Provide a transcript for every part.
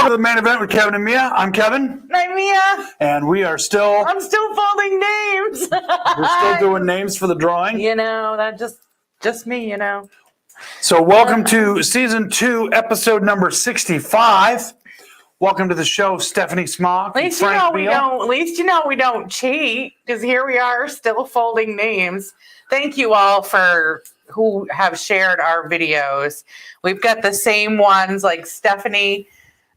Welcome to the Maine Event with Kevin and Mia. I'm Kevin. I'm Mia. And we are still... I'm still folding names. We're still doing names for the drawing. You know, that just me, you know. So welcome to Season 2, Episode number 65. Welcome to the show, Stephanie Smock. At least you know we don't cheat, because here we are still folding names. Thank you all for who have shared our videos. We've got the same ones like Stephanie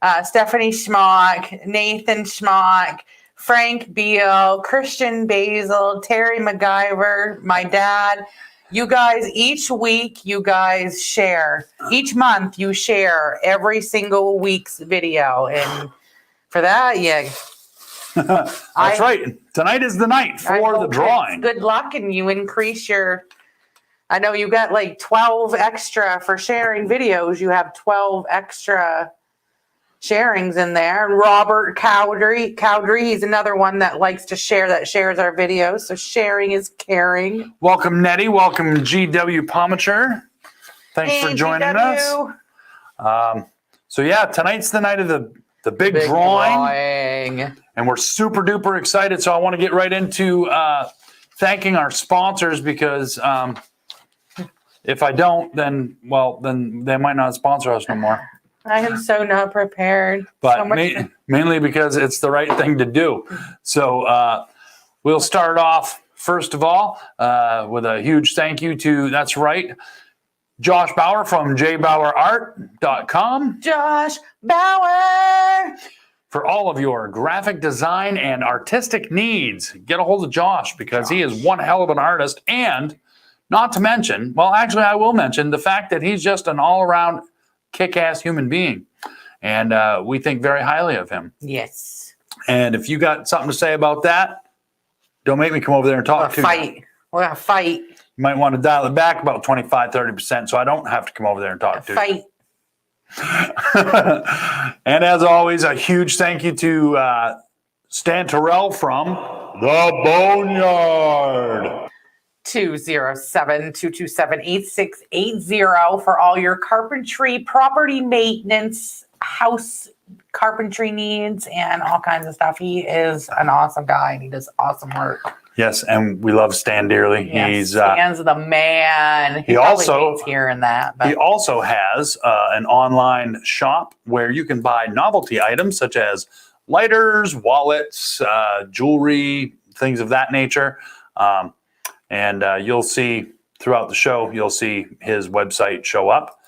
Schmock, Nathan Schmock, Frank Beal, Christian Basil, Terry MacGyver, my dad. You guys, each week you guys share. Each month you share every single week's video. And for that, yeah. That's right. Tonight is the night for the drawing. Good luck, and you increase your... I know you got like 12 extra for sharing videos. You have 12 extra sharings in there. And Robert Cowdery, he's another one that likes to share, that shares our videos. So sharing is caring. Welcome, Nettie. Welcome, GW Pomature. Thanks for joining us. So yeah, tonight's the night of the big drawing. And we're super duper excited. So I want to get right into thanking our sponsors, because if I don't, then they might not sponsor us no more. I am so not prepared. But mainly because it's the right thing to do. So we'll start off, first of all, with a huge thank you to, that's right, Josh Bauer from jbowerart.com. Josh Bauer! For all of your graphic design and artistic needs, get a hold of Josh, because he is one hell of an artist. And not to mention, well, actually, I will mention the fact that he's just an all-around kick-ass human being. And we think very highly of him. Yes. And if you got something to say about that, don't make me come over there and talk to you. We're going to fight. You might want to dial it back about 25-30% so I don't have to come over there and talk to you. And as always, a huge thank you to Stan Terrell from The Boneyard. 207-227-8680 for all your carpentry, property maintenance, house carpentry needs, and all kinds of stuff. He is an awesome guy, and he does awesome work. Yes, and we love Stan dearly. Yes, Stan's the man. He also hates hearing that. But. He also has an online shop where you can buy novelty items such as lighters, wallets, jewelry, things of that nature. And you'll see throughout the show, you'll see his website show up.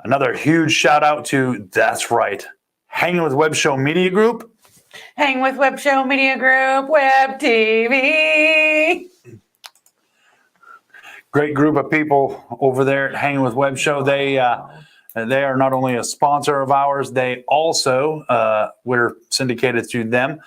Another huge shout out to, that's right, Hanging with Web Show Media Group. Hang with Web Show Media Group, Web TV. Great group of people over there at Hanging with Web Show. They are not only a sponsor of ours, they also, we're syndicated through them.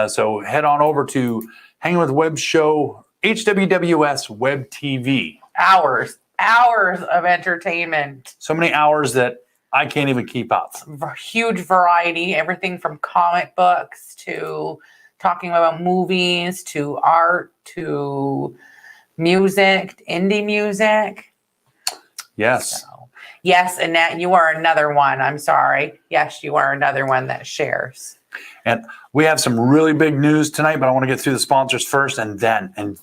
So head on over to Hanging with Web Show, HWWS Web TV. Hours of entertainment. So many hours that I can't even keep up. Huge variety, everything from comic books to talking about movies to art to music, indie music. Yes. So, yes, Annette, you are another one. I'm sorry. Yes, you are another one that shares. And we have some really big news tonight, but I want to get through the sponsors first, and then we'll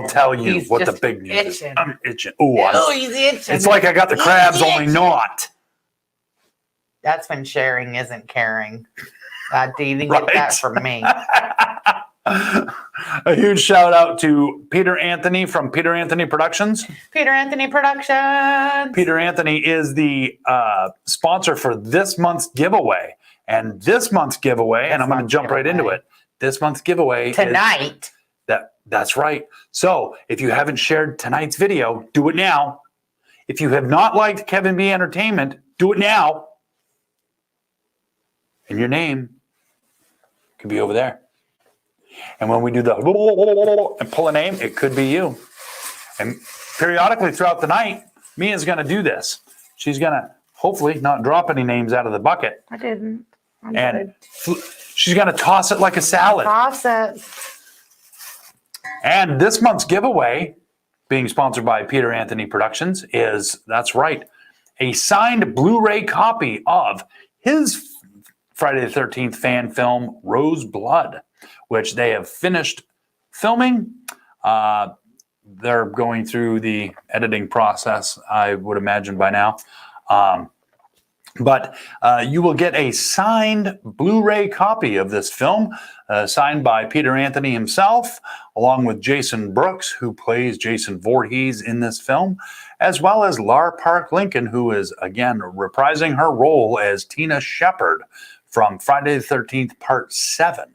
tell you what the big news is. I'm itching. He's itching. It's like I got the crabs, only not. That's when sharing isn't caring. You didn't get that from me. A huge shout out to Peter Anthony from Peter Anthony Productions. Peter Anthony Productions. Peter Anthony is the sponsor for this month's giveaway. And this month's giveaway, and I'm going to jump right into it. This month's giveaway tonight. That's right. So if you haven't shared tonight's video, do it now. If you have not liked Kevin B Entertainment, do it now. And your name could be over there. And when we do the and pull a name, it could be you. And periodically throughout the night, Mia's going to do this. She's going to hopefully not drop any names out of the bucket. I didn't. She's going to toss it like a salad. Toss it. And this month's giveaway, being sponsored by Peter Anthony Productions, is, that's right, a signed Blu-ray copy of his Friday the 13th fan film, Rose Blood, which they have finished filming. They're going through the editing process, I would imagine by now. But you will get a signed Blu-ray copy of this film, signed by Peter Anthony himself, along with Jason Brooks, who plays Jason Voorhees in this film, as well as Lar Park Lincoln, who is, again, reprising her role as Tina Shepard from Friday the 13th, Part 7.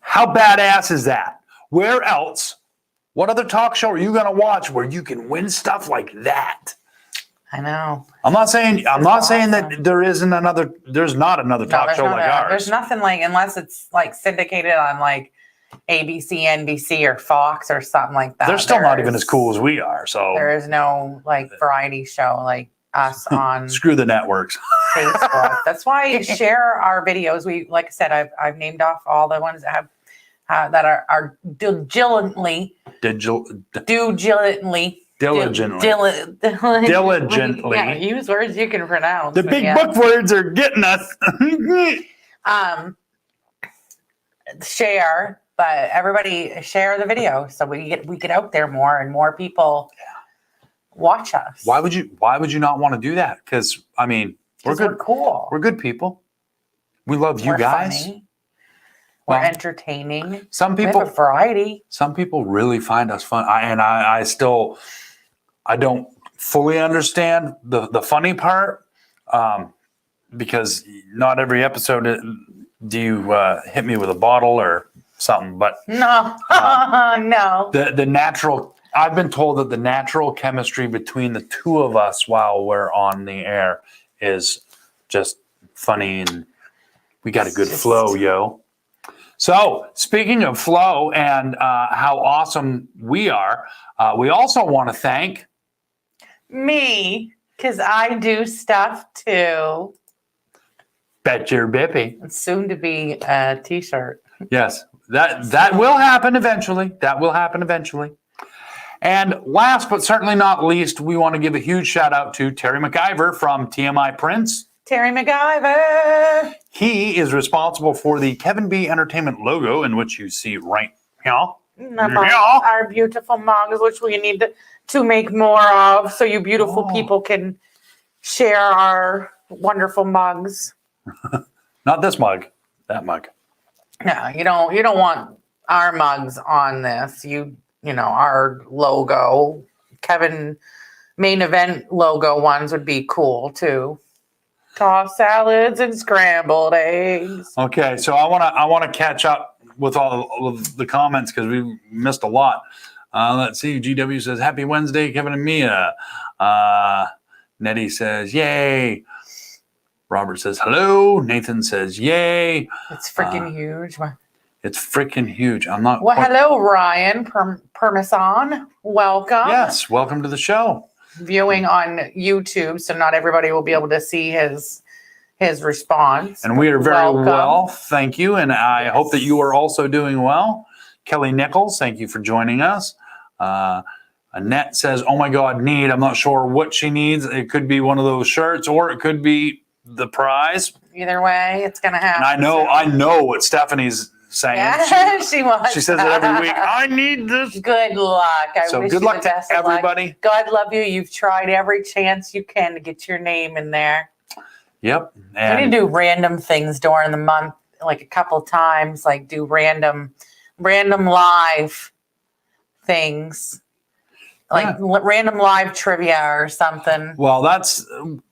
How badass is that? Where else? What other talk show are you going to watch where you can win stuff like that? I know. I'm not saying that there's not another talk show like ours. There's nothing like, unless it's like syndicated on like ABC, NBC, or Fox or something like that. They're still not even as cool as we are. So there is no like variety show like us on screw the networks. Facebook. That's why you share our videos. We, like I said, I've named off all the ones that have that are diligently. Yeah, use words you can pronounce. The big book words are getting us. Share, but everybody share the video so we get out there more and more people watch us. Why would you not want to do that? Because I mean, we're good. We're cool. We're good people. We love you guys. Funny. We're entertaining. Some people, we have a variety. Some people really find us fun. I don't fully understand the funny part, because not every episode do you hit me with a bottle or something. But no, no. The natural. I've been told that the natural chemistry between the two of us while we're on the air is just funny, and we got a good flow, yo. So, speaking of flow and how awesome we are, we also want to thank me, because I do stuff too. Bet your bippy. It's soon to be a t-shirt. Yes, that will happen eventually. That will happen eventually. And last but certainly not least, we want to give a huge shout out to Terry McIver from TMI Prints. Terry McIver. He is responsible for the Kevin B Entertainment logo, in which you see right here. Our beautiful mugs, which we need to make more of, so you beautiful people can share our wonderful mugs. Not this mug, that mug. No, you don't want our mugs on this. You know, our logo, Kevin Maine Event logo ones would be cool too. Tossed salads and scrambled eggs. Okay, so I want to catch up with all of the comments because we missed a lot. Let's see. GW says happy Wednesday, Kevin and Mia. Nettie says yay. Robert says hello. Nathan says yay. It's freaking huge. It's freaking huge. I'm not. Well, hello, Ryan Parmesan. Welcome. Yes, welcome to the show. Viewing on YouTube, so not everybody will be able to see his response. And we are very well, thank you. And I hope that you are also doing well. Kelly Nichols, thank you for joining us. Annette says, "Oh my God, need." I'm not sure what she needs. It could be one of those shirts, or it could be the prize. Either way, it's gonna happen. And I know what Stephanie's saying. Yeah, she wants. She says it every week. I need this. Good luck. I wish good you luck the best to everybody. Luck. God love you. You've tried every chance you can to get your name in there. Yep. And we need to do random things during the month, like a couple times, like do random live things. Like random live trivia or something. Well, that's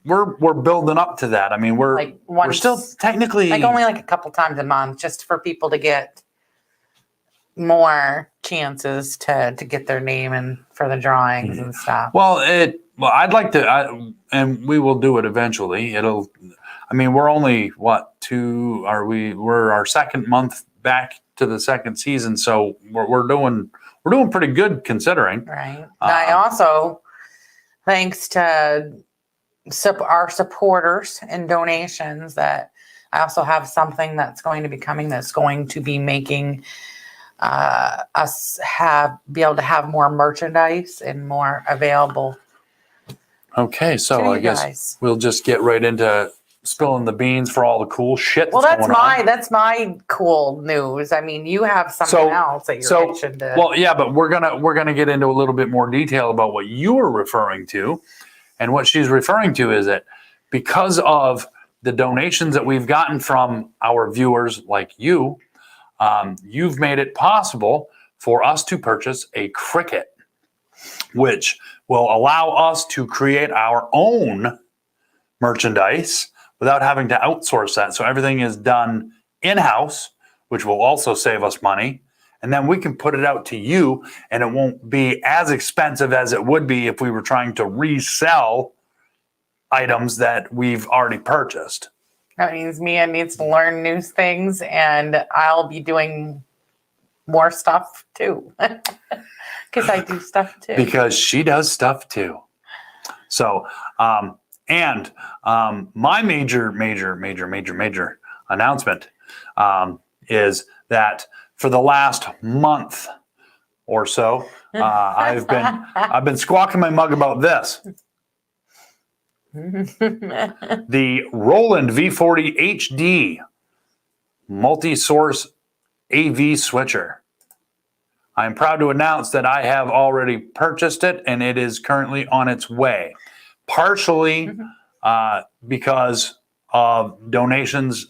we're building up to that. I mean, we're still technically like only like a couple times a month, just for people to get more chances to get their name in for the drawings and stuff. Well, I'd like to, and we will do it eventually. I mean, we're only we're our second month back to the second season, so we're doing pretty good considering. Right. I also, thanks to our supporters and donations, that I also have something that's going to be coming that's going to be making us be able to have more merchandise and more available Okay, so To you I guess guys. we'll just get right into spilling the beans for all the cool shit Well, that's going on. that's my cool news. I mean, you have something else that you're itching to. Well, yeah, but we're gonna get into a little bit more detail about what you were referring to, and what she's referring to is that because of the donations that we've gotten from our viewers like you, you've made it possible for us to purchase a Cricut, which will allow us to create our own merchandise without having to outsource that. So everything is done in-house, which will also save us money. And then we can put it out to you, and it won't be as expensive as it would be if we were trying to resell items that we've already purchased. That means Mia needs to learn new things, and I'll be doing more stuff too. Because I do stuff too. Because she does stuff too. So, my major announcement is that for the last month or so, I've been squawking my mug about this. The Roland V40 HD multi-source AV switcher. I'm proud to announce that I have already purchased it, and it is currently on its way. Partially because of donations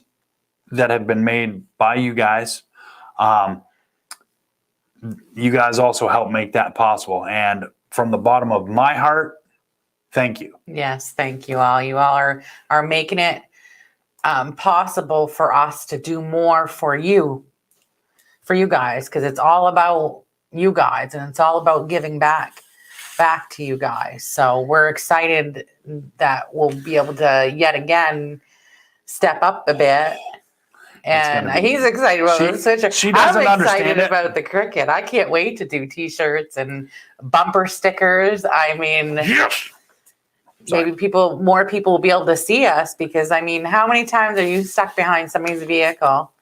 that have been made by you guys. You guys also help make that possible. And from the bottom of my heart, thank you. Yes, thank you all. You all are making it possible for us to do more for you guys, because it's all about you guys, and it's all about giving back to you guys. So we're excited that we'll be able to yet again step up a bit. And he's excited about the switcher. She doesn't I'm understand excited about the Cricut. I can't wait to do t-shirts and bumper stickers. I mean, yes! Maybe more people will be able to see us, because I mean, how many times are you stuck behind somebody's vehicle?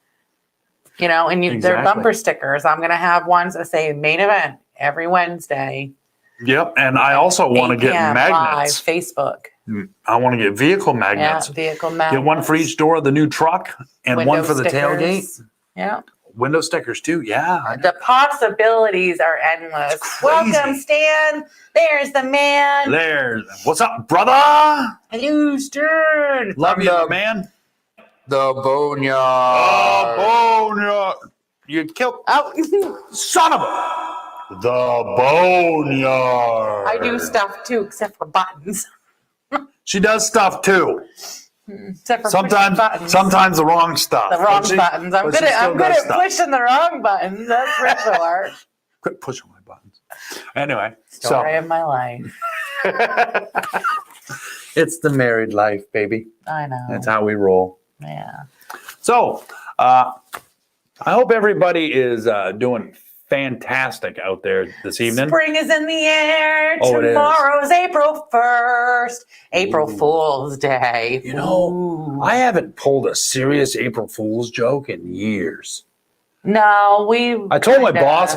You know, and they're bumper stickers. I'm going to have ones that say Maine Event every Wednesday. Yep, and I also want to get magnets. Live, Facebook. I want to get vehicle magnets. Yeah, vehicle magnets. Get one for each door of the new truck and Window one for the stickers. tailgate. Yeah. Window stickers too. Yeah. The possibilities are endless. Welcome, Stan. There's the man. What's up, brother? Hello, Stan. Love you, man. The boneyard. Oh, boneyard. You killed. Oh, Son of a. The boneyard. I do stuff too, except for buttons. She does stuff too. Except for buttons. Sometimes the wrong stuff. The wrong buttons. I'm good at pushing the wrong buttons. That's for sure. Quit pushing my buttons. Anyway, Story of my life. It's the married life, baby. I know. That's how we roll. Yeah. So, I hope everybody is doing fantastic out there this evening. Spring is in the air. Oh, Tomorrow's April 1st. April Fool's Day. You know, I haven't pulled a serious April Fool's joke in years. No, I told my boss,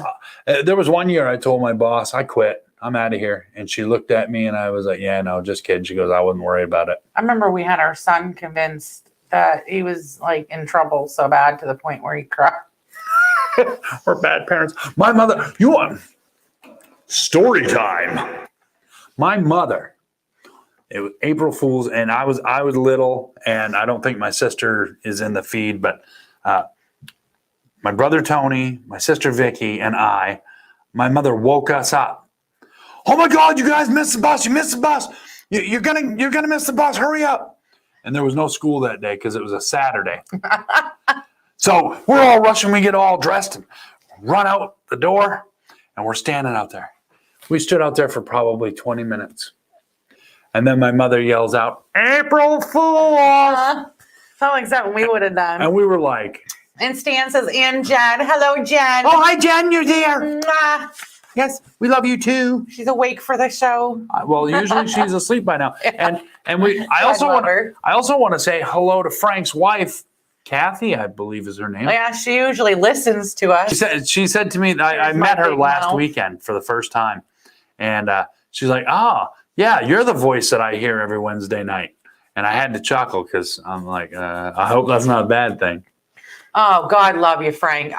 there was one year I told my boss, I quit. I'm out of here. And she looked at me and I was like, yeah, no, just kidding. She goes, I wouldn't worry about it. I remember we had our son convinced that he was like in trouble so bad to the point where he cried. We're bad parents. My mother, you want story time? My mother, it was April Fool's, and I was little, and I don't think my sister is in the feed, but my brother Tony, my sister Vicky, and my mother woke us up. Oh my God, you guys missed the bus! You missed the bus! You're gonna miss the bus! Hurry up! And there was no school that day because it was a Saturday. So we're all rushing. We get all dressed and run out the door, and we're standing out there. We stood out there for probably 20 minutes. And then my mother yells out, April Fool! Sound like something we would have done. And we were like... And Stan says, and Jen. Hello, Jen. Oh, hi, Jen. You're there. Mwah. Yes, we love you too. She's awake for the show. Well, usually she's asleep by now. And I also want to say hello to Frank's wife, Kathy, I believe is her name. Yeah, she usually listens to us. She said to me, I met her last weekend for the first time. And she's like, Yeah, you're the voice that I hear every Wednesday night. And I had to chuckle because I'm like, I hope that's not a bad thing. Oh, God love you, Frank.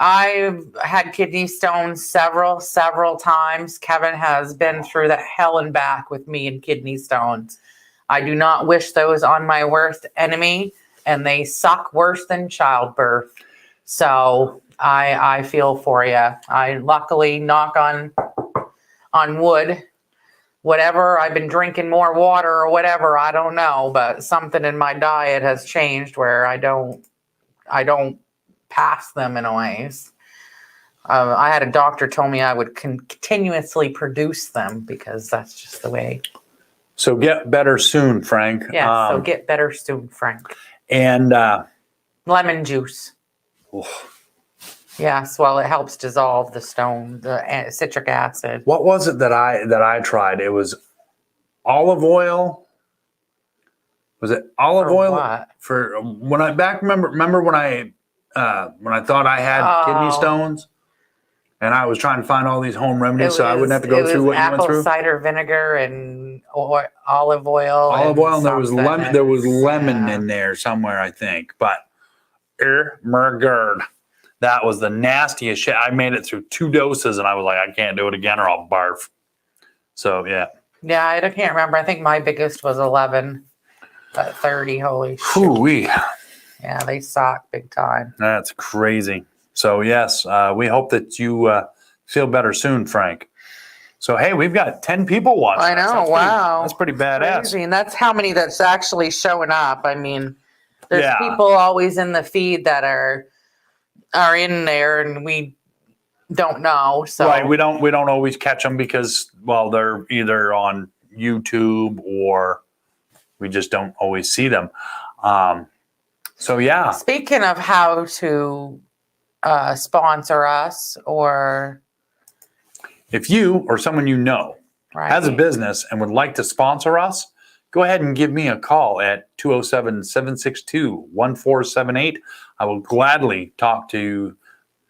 I've had kidney stones several times. Kevin has been through the hell and back with me and kidney stones. I do not wish those on my worst enemy, and they suck worse than childbirth. So I feel for you. I luckily, knock on wood, whatever, I've been drinking more water or whatever, I don't know, but something in my diet has changed where I don't pass them in ways. I had a doctor told me I would continuously produce them because that's just the way. So get better soon, Frank. Yeah, so get better soon, Frank. And lemon juice. oof. Yes, well, it helps dissolve the stone, the citric acid. What was it that I tried? It was olive oil. Was it olive oil what? for when I back? Remember when I thought I had kidney stones, and I was trying to find all these home remedies so I wouldn't have to go through what you went through. Apple cider vinegar and olive oil. Olive oil, and there was lemon. There was lemon in there somewhere, I think. But my God, that was the nastiest shit. I made it through 2 doses, and I was like, I can't do it again, or I'll barf. So yeah. Yeah, I can't remember. I think my biggest was 11, but 30. Holy shit. Hoo-wee. Yeah, they suck big time. That's crazy. So yes, we hope that you feel better soon, Frank. So hey, we've got 10 people watching. I know. Wow, that's pretty badass. Crazy. And that's how many that's actually showing up. I mean, there's people always in the feed that are in there, and we don't know. So right, we don't always catch them because they're either on YouTube or we just don't always see them. So yeah. Speaking of how to sponsor us, or if you or someone you know has a business and would like to sponsor us, go ahead and give me a call at 207-762-1478. I will gladly talk to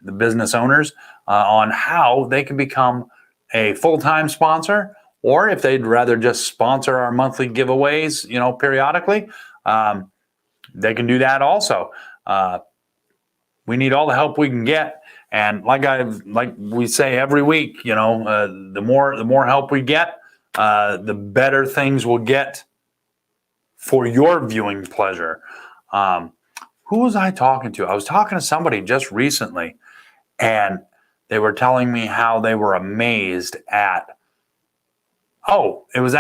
the business owners on how they can become a full-time sponsor, or if they'd rather just sponsor our monthly giveaways, periodically, they can do that also. We need all the help we can get, and like we say every week, the more help we get, the better things will get for your viewing pleasure. Who was I talking to? I was talking to somebody just recently, and they were telling me how they were amazed at. Oh, it was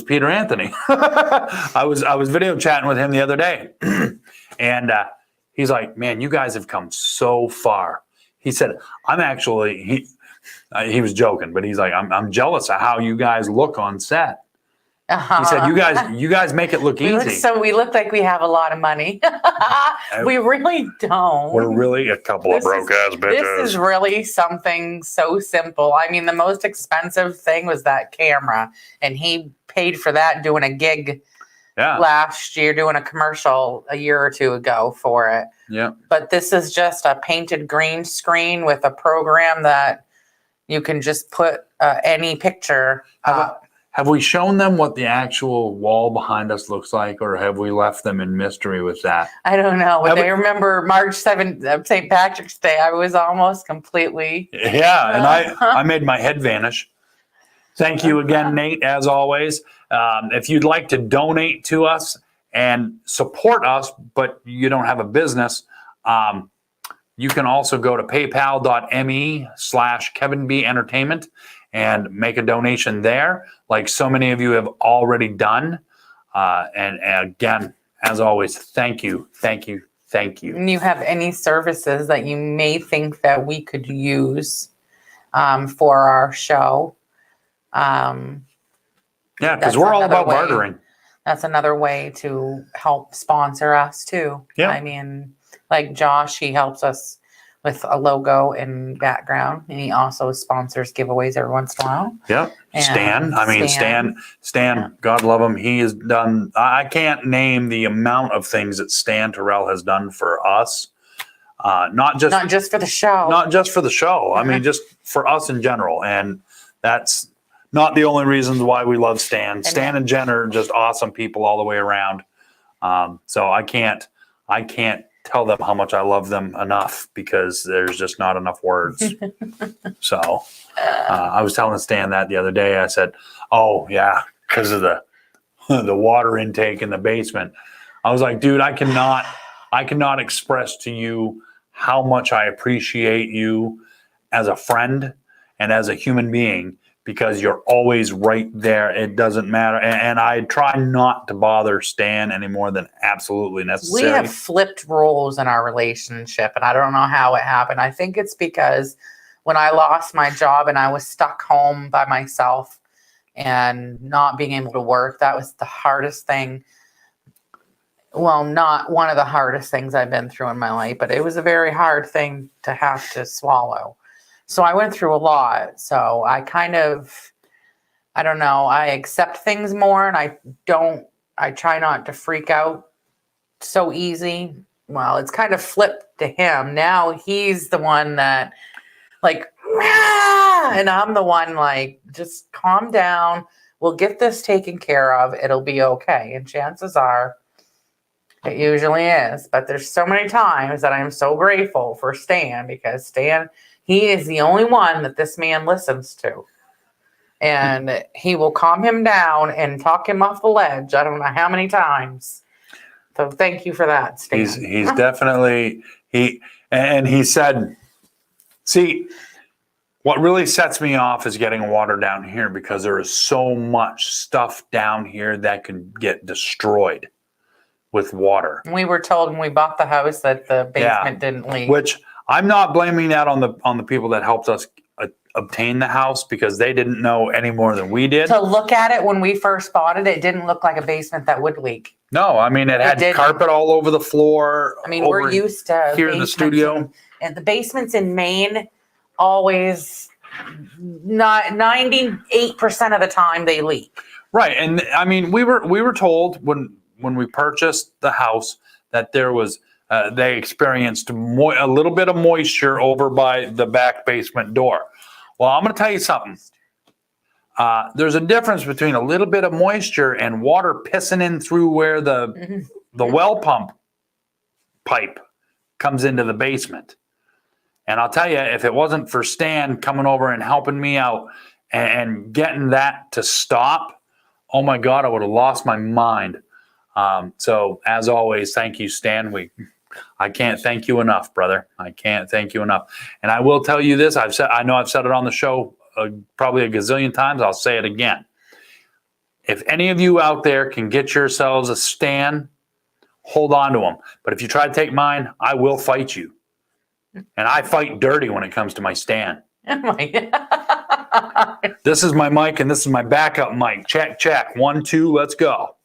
Peter Anthony. I was video chatting with him the other day, and he's like, "Man, you guys have come so far." He said, "I'm actually." He was joking, but he's like, "I'm jealous of how you guys look on set." He said, "You guys make it look easy." We look like we have a lot of money. We really don't. We're really a couple of broke ass bitches. This is really something so simple. I mean, the most expensive thing was that camera, and he paid for that doing a gig last year, doing a commercial a year or two ago for it. Yeah. But this is just a painted green screen with a program that you can just put any picture up. Have we shown them what the actual wall behind us looks like, or have we left them in mystery with that? I don't know. But I remember March 7th, St. Patrick's Day, I was almost completely... Yeah, and I made my head vanish. Thank you again, Nate, as always. If you'd like to donate to us and support us, but you don't have a business, you can also go to paypal.me/Kevin B Entertainment and make a donation there, like so many of you have already done. And again, as always, thank you. And you have any services that you may think that we could use for our show? Yeah, because we're all about bartering. That's another way to help sponsor us too. Yeah. I mean, like Josh, he helps us with a logo and background, and he also sponsors giveaways every once in a while. Yep. Stan, yeah. God love him. He has done, I can't name the amount of things that Stan Terrell has done for us. Not just for the show. Not just for the show. I mean, just for us in general. And that's not the only reasons why we love Stan. Stan and Jen are just awesome people all the way around. So I can't tell them how much I love them enough because there's just not enough words. So I was telling Stan that the other day. I said, "Oh yeah, because of the water intake in the basement." I was like, "Dude, I cannot express to you how much I appreciate you as a friend and as a human being because you're always right there. It doesn't matter." And I try not to bother Stan any more than absolutely necessary. We have flipped roles in our relationship, and I don't know how it happened. I think it's because when I lost my job and I was stuck home by myself and not being able to work, that was the hardest thing. Well, not one of the hardest things I've been through in my life, but it was a very hard thing to have to swallow. So I went through a lot. So I I don't know, I accept things more and I try not to freak out so easy. Well, it's kind of flipped to him. Now he's the one that like, and I'm the one like, just calm down. We'll get this taken care of. It'll be okay. And chances are it usually is. But there's so many times that I'm so grateful for Stan because Stan, he is the only one that this man listens to. And he will calm him down and talk him off the ledge. I don't know how many times. So thank you for that, Stan. He's definitely, he said, see, what really sets me off is getting water down here because there is so much stuff down here that can get destroyed with water. We were told when we bought the house that the basement didn't leak. Which I'm not blaming that on the people that helped us obtain the house because they didn't know any more than we did. To look at it when we first bought it, it didn't look like a basement that would leak. No, I mean it had carpet all over the floor. I mean, we're used to here in the studio. And the basements in Maine always, not 98% of the time they leak. Right, and I mean we were told when we purchased the house that there was they experienced a little bit of moisture over by the back basement door. Well, I'm going to tell you something. There's a difference between a little bit of moisture and water pissing in through where the well pump pipe comes into the basement. And I'll tell you, if it wasn't for Stan coming over and helping me out and getting that to stop, oh my God, I would have lost my mind. So as always, thank you, Stan. I can't thank you enough, brother. I can't thank you enough. And I will tell you this. I know I've said it on the show probably a gazillion times. I'll say it again. If any of you out there can get yourselves a Stan, hold on to them. But if you try to take mine, I will fight you. And I fight dirty when it comes to my Stan. Oh my God. This is my mic and this is my backup mic. Check, check. 1, 2, let's go.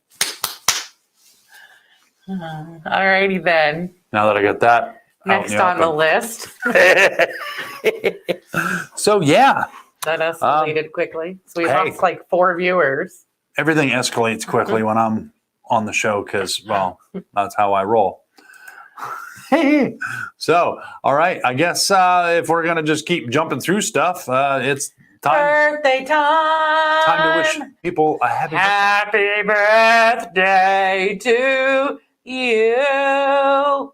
All righty then. Now that I got that. Next on the list. So yeah. That escalated quickly. So we lost like 4 viewers. Everything escalates quickly when I'm on the show because, well, that's how I roll. So, all right. I guess if we're going to just keep jumping through stuff, it's time. Birthday time. Time to wish people a happy birthday to you.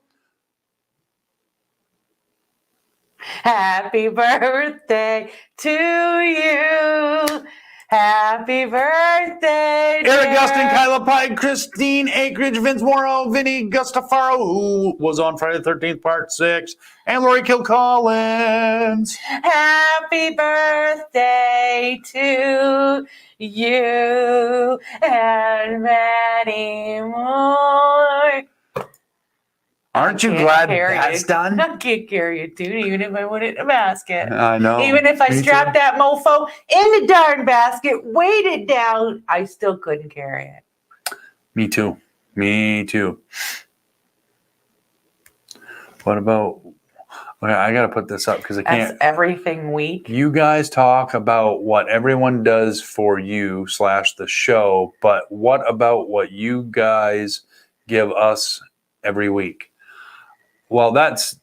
Happy birthday to you. Happy birthday, Eric Gustin, Kyla Pike, Christine Akridge, Vince Morrow, Vinny Gustafaro, who was on Friday the 13th, part 6, and Lori Kilcollins. Happy birthday to you and many more. Aren't you glad that's done? I can't carry it, dude, even if I put it in a basket. I know. Even if I strapped that mofo in the darn basket, weighted down, I still couldn't carry it. Me too. Me too. What about... Okay, I got to put this up because I can't... That's everything week. You guys talk about what everyone does for you / the show, but what about what you guys give us every week? Well, that's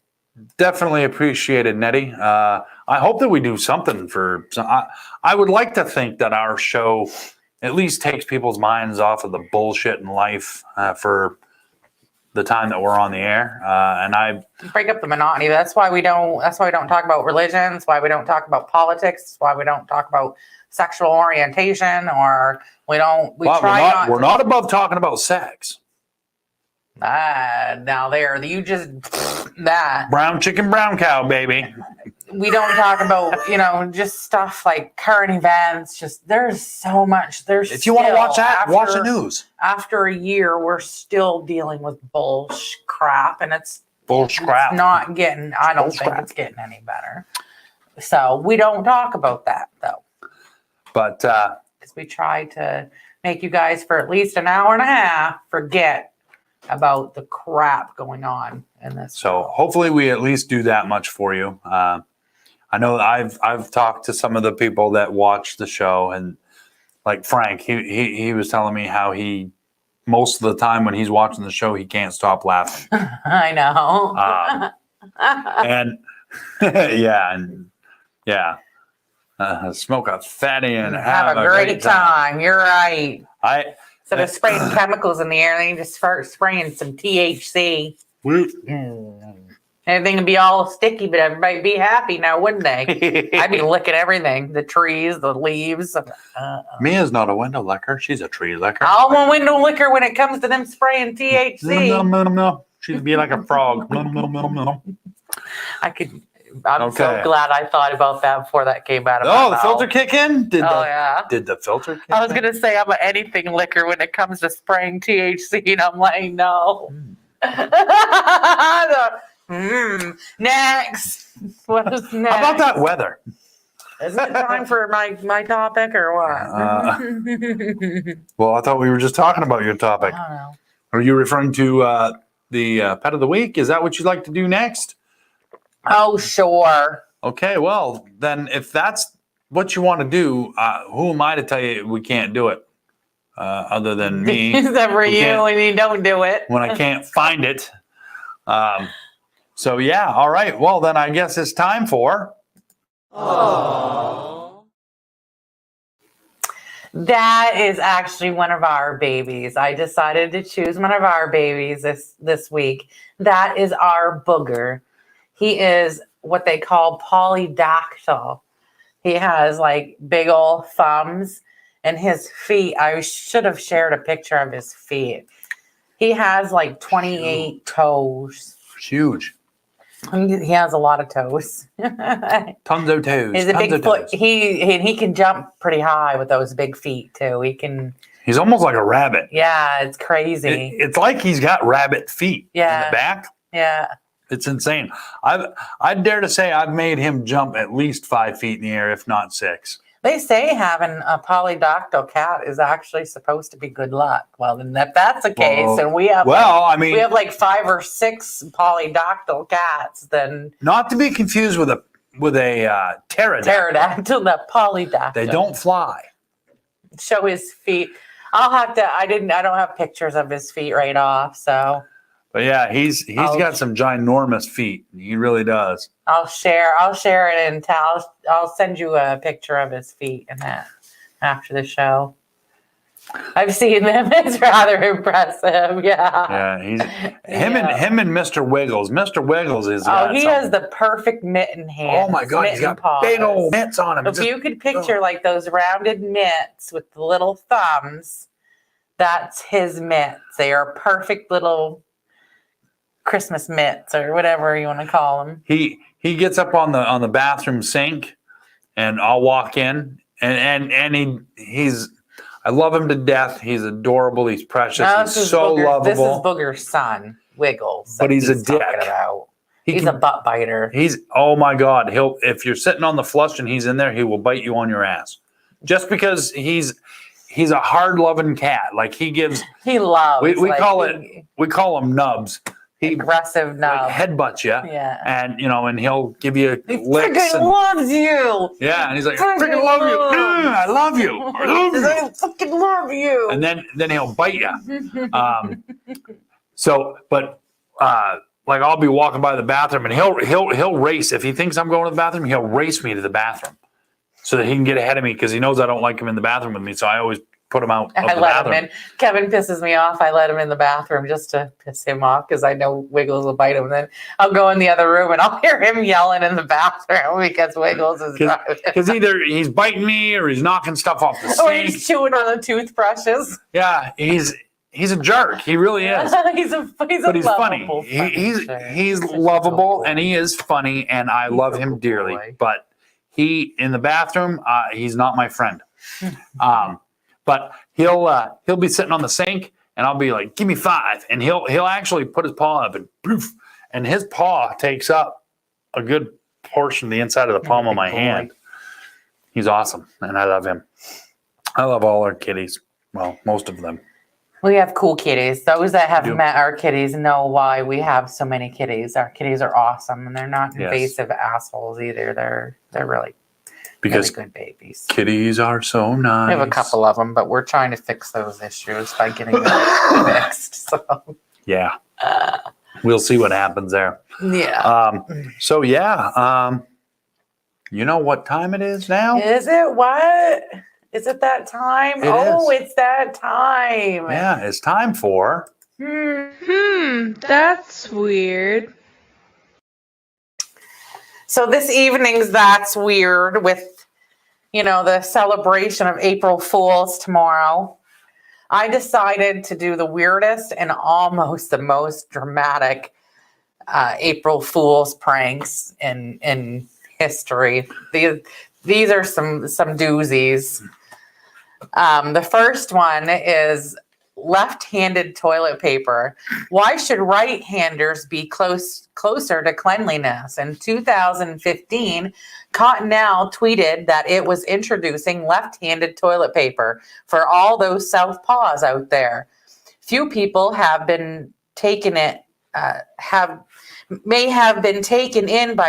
definitely appreciated, Nettie. I hope that we do something for. I would like to think that our show at least takes people's minds off of the bullshit in life for the time that we're on the air. And I break up the monotony. That's why we don't talk about religion. That's why we don't talk about politics. That's why we don't talk about sexual orientation, or we're not above talking about sex. Now there, you just that brown chicken, brown cow, baby. We don't talk about, just stuff like current events. Just there's so much. If you want to watch that, watch the news. After a year, we're still dealing with bullshit crap, and it's not getting. I don't think it's getting any better. So we don't talk about that though. But because we try to make you guys for at least an hour and a half forget about the crap going on in this. So hopefully we at least do that much for you. I know I've talked to some of the people that watch the show, and like Frank, he was telling me how he most of the time when he's watching the show he can't stop laughing. I know. And smoke a fatty and have a great time. You're right. Instead of spraying chemicals in the air, they just start spraying some THC. Everything would be all sticky, but everybody'd be happy now, wouldn't they? I'd be licking everything. The trees, the leaves. Mia's not a window licker. She's a tree licker. I'm a window licker when it comes to them spraying THC. She'd be like a frog. I'm so glad I thought about that before that came out of my mouth. The filter kick in? Did the filter kick in? I was going to say I'm an anything licker when it comes to spraying THC, and I'm like, no. Next. What is next? How about that weather? Is it time for my topic or what? Well, I thought we were just talking about your topic. I don't know. Are you referring to the pet of the week? Is that what you'd like to do next? Oh, sure. Okay, well, then if that's what you want to do, who am I to tell you we can't do it? Other than me. Except for you when you don't do it. When I can't find it. So, yeah, all right. Well, then I guess it's time for... Aww. That is actually one of our babies. I decided to choose one of our babies this week. That is our booger. He is what they call polydactyl. He has like big old thumbs, and his feet, I should have shared a picture of his feet. He has like 28 toes. Huge. He has a lot of toes. Tons of toes. He's a big foot. He can jump pretty high with those big feet too. He's almost like a rabbit. Yeah, it's crazy. It's like he's got rabbit feet in the back. Yeah. It's insane. I'd dare to say I've made him jump at least 5 feet in the air, if not 6. They say having a polydactyl cat is actually supposed to be good luck. Well, then if that's the case, and we have we have like 5 or 6 polydactyl cats, then not to be confused with a pterodactyl. Pterodactyl, the polydactyl. They don't fly. Show his feet. I'll have to. I don't have pictures of his feet right off, so. But yeah, he's got some ginormous feet. He really does. I'll share it and I'll send you a picture of his feet and that after the show. I've seen them. It's rather impressive. Yeah. Yeah, him and Mr. Wiggles. Mr. Wiggles is. He has the perfect mitten hands. Oh my God, he's got big old mitts on him. If you could picture like those rounded mitts with the little thumbs, that's his mitts. They are perfect little Christmas mitts or whatever you want to call them. He gets up on the bathroom sink, and I'll walk in, and he's. I love him to death. He's adorable. He's precious. He's so lovable. This is Booger's son, Wiggles. But he's a dick. He's a butt biter. Oh my God. If you're sitting on the flush and he's in there, he will bite you on your ass. Just because he's a hard loving cat. Like he loves. We call him nubs. Aggressive nub. Headbutts you. Yeah. And and he'll give you licks. He freaking loves you. Yeah, and he's like, I freaking love you. I love you. I love you. I fucking love you. And then he'll bite you. like I'll be walking by the bathroom and he'll race. If he thinks I'm going to the bathroom, he'll race me to the bathroom so that he can get ahead of me because he knows I don't like him in the bathroom with me. So I always put him out of the bathroom. Him in. Kevin pisses me off. I let him in the bathroom just to piss him off because I know Wiggles will bite him. Then I'll go in the other room and I'll hear him yelling in the bathroom because Wiggles is driving. Because either he's biting me or he's knocking stuff off the sink. Or he's chewing on the toothbrushes. Yeah, he's a jerk. He really is. But he's funny. He's lovable and he is funny and I love him dearly. But he in the bathroom, he's not my friend. But he'll be sitting on the sink and I'll be like, give me 5. And he'll actually put his paw up and poof, and his paw takes up a good portion of the inside of the palm of my hand. He's awesome. And I love him. I love all our kitties. Well, most of them. We have cool kitties. Those that have met our kitties know why we have so many kitties. Our kitties are awesome and they're not invasive assholes either. They're really because good babies. Kitties are so nice. We have a couple of them, but we're trying to fix those issues by getting them fixed. So yeah, we'll see what happens there. Yeah. You know what time it is now? Is it what? Is it that time? It's that time. Yeah, it's time for. That's weird. So this evening's That's Weird with, the celebration of April Fool's tomorrow. I decided to do the weirdest and almost the most dramatic April Fool's pranks in history. These are some doozies. The first one is left-handed toilet paper. Why should right-handers be closer to cleanliness? In 2015, Cottonelle tweeted that it was introducing left-handed toilet paper for all those southpaws out there. Few people have been taken in by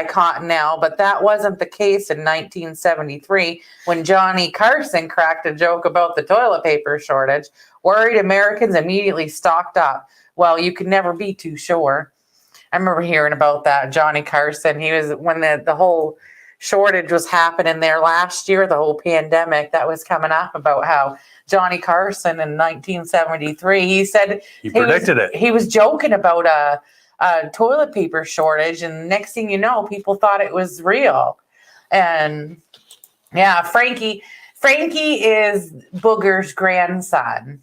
Cottonelle, but that wasn't the case in 1973 when Johnny Carson cracked a joke about the toilet paper shortage. Worried Americans immediately stocked up. Well, you could never be too sure. I remember hearing about that. Johnny Carson, he was when the whole shortage was happening there last year, the whole pandemic that was coming up about how Johnny Carson in 1973, he said he predicted it. He was joking about a toilet paper shortage, and next thing you know, people thought it was real. And yeah, Frankie is Booger's grandson.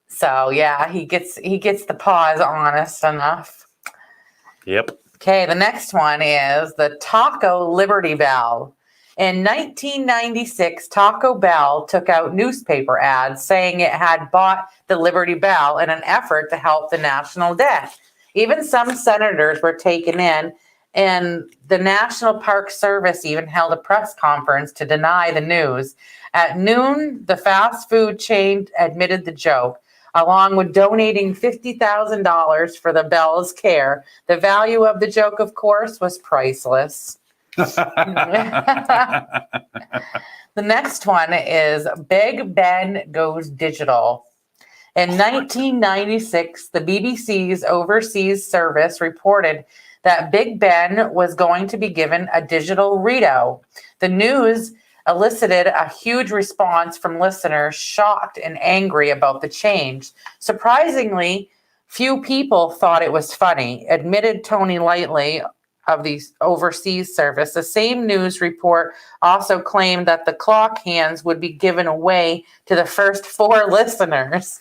So yeah, he gets the paws honest enough. Yep. Okay, the next one is the Taco Liberty Bell. In 1996, Taco Bell took out newspaper ads saying it had bought the Liberty Bell in an effort to help the national debt. Even some senators were taken in, and the National Park Service even held a press conference to deny the news. At noon, the fast food chain admitted the joke, along with donating $50,000 for the Bell's care. The value of the joke, of course, was priceless. The next one is Big Ben Goes Digital. In 1996, the BBC's overseas service reported that Big Ben was going to be given a digital readout. The news elicited a huge response from listeners shocked and angry about the change. Surprisingly, few people thought it was funny, admitted Tony Lightly of the overseas service. The same news report also claimed that the clock hands would be given away to the first 4 listeners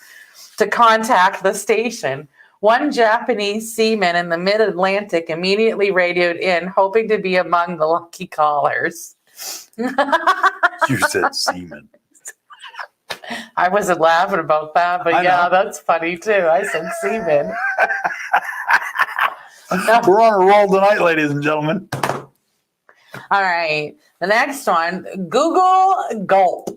to contact the station. One Japanese seaman in the mid-Atlantic immediately radioed in, hoping to be among the lucky callers. You said seaman. I wasn't laughing about that, but yeah, that's funny too. I said seaman. We're on a roll tonight, ladies and gentlemen. All right. The next one, Google Gulp.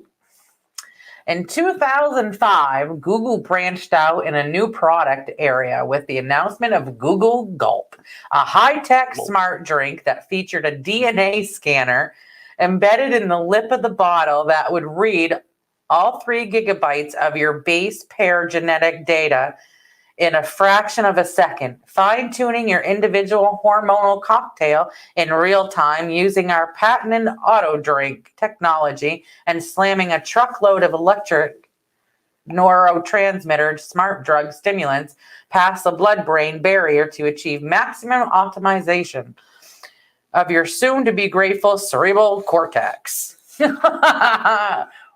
In 2005, Google branched out in a new product area with the announcement of Google Gulp, a high-tech smart drink that featured a DNA scanner embedded in the lip of the bottle that would read all 3 gigabytes of your base pair genetic data in a fraction of a second, fine-tuning your individual hormonal cocktail in real time using our patented auto drink technology and slamming a truckload of electric neurotransmitter smart drug stimulants past the blood-brain barrier to achieve maximum optimization of your soon-to-be grateful cerebral cortex. Leave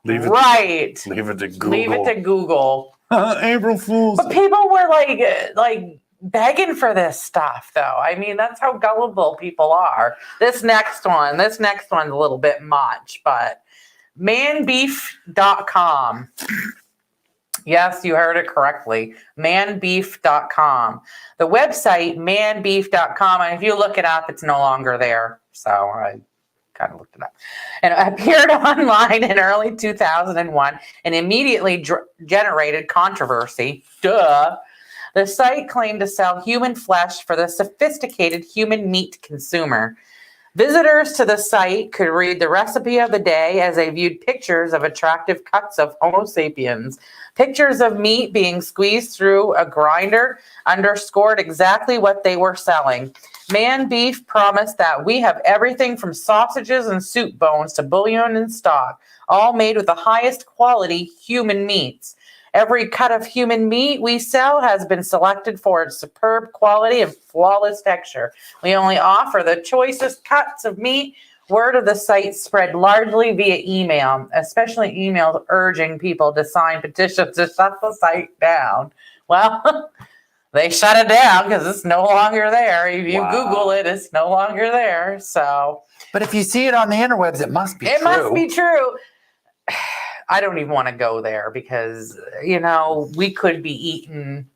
it to Google. Leave it to Google. April Fools. But people were like begging for this stuff, though. I mean, that's how gullible people are. This next one's a little bit much, but manbeef.com. Yes, you heard it correctly. Manbeef.com. The website, manbeef.com, and if you look it up, it's no longer there. So I kind of looked it up. And it appeared online in early 2001 and immediately generated controversy. Duh. The site claimed to sell human flesh for the sophisticated human meat consumer. Visitors to the site could read the recipe of the day as they viewed pictures of attractive cuts of Homo sapiens. Pictures of meat being squeezed through a grinder underscored exactly what they were selling. Man Beef promised that we have everything from sausages and soup bones to bouillon and stock, all made with the highest quality human meats. Every cut of human meat we sell has been selected for its superb quality and flawless texture. We only offer the choicest cuts of meat. Word of the site spread largely via email, especially emails urging people to sign petitions to shut the site down. Well, they shut it down because it's no longer there. If you Google it, it's no longer there. So, but if you see it on the interwebs, it must be true. It must be true. I don't even want to go there because, we could be eaten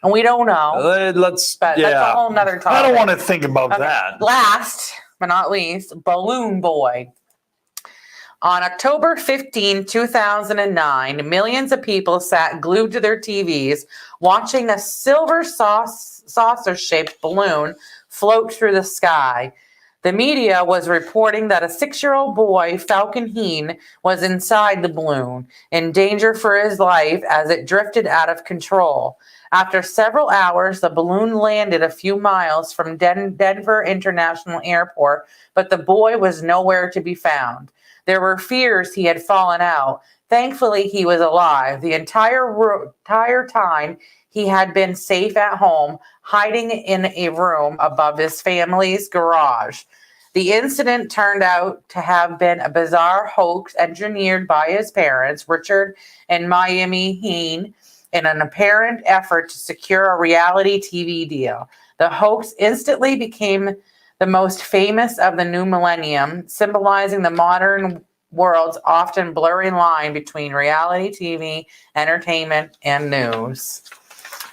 and we don't know. That's a whole nother topic. I don't want to think about that. Last but not least, Balloon Boy. On October 15, 2009, millions of people sat glued to their TVs watching a silver saucer-shaped balloon float through the sky. The media was reporting that a 6-year-old boy, Falcon Heen, was inside the balloon, in danger for his life as it drifted out of control. After several hours, the balloon landed a few miles from Denver International Airport, but the boy was nowhere to be found. There were fears he had fallen out. Thankfully, he was alive. The entire time, he had been safe at home, hiding in a room above his family's garage. The incident turned out to have been a bizarre hoax engineered by his parents, Richard and Miami Heen, in an apparent effort to secure a reality TV deal. The hoax instantly became the most famous of the new millennium, symbolizing the modern world's often blurry line between reality TV, entertainment, and news.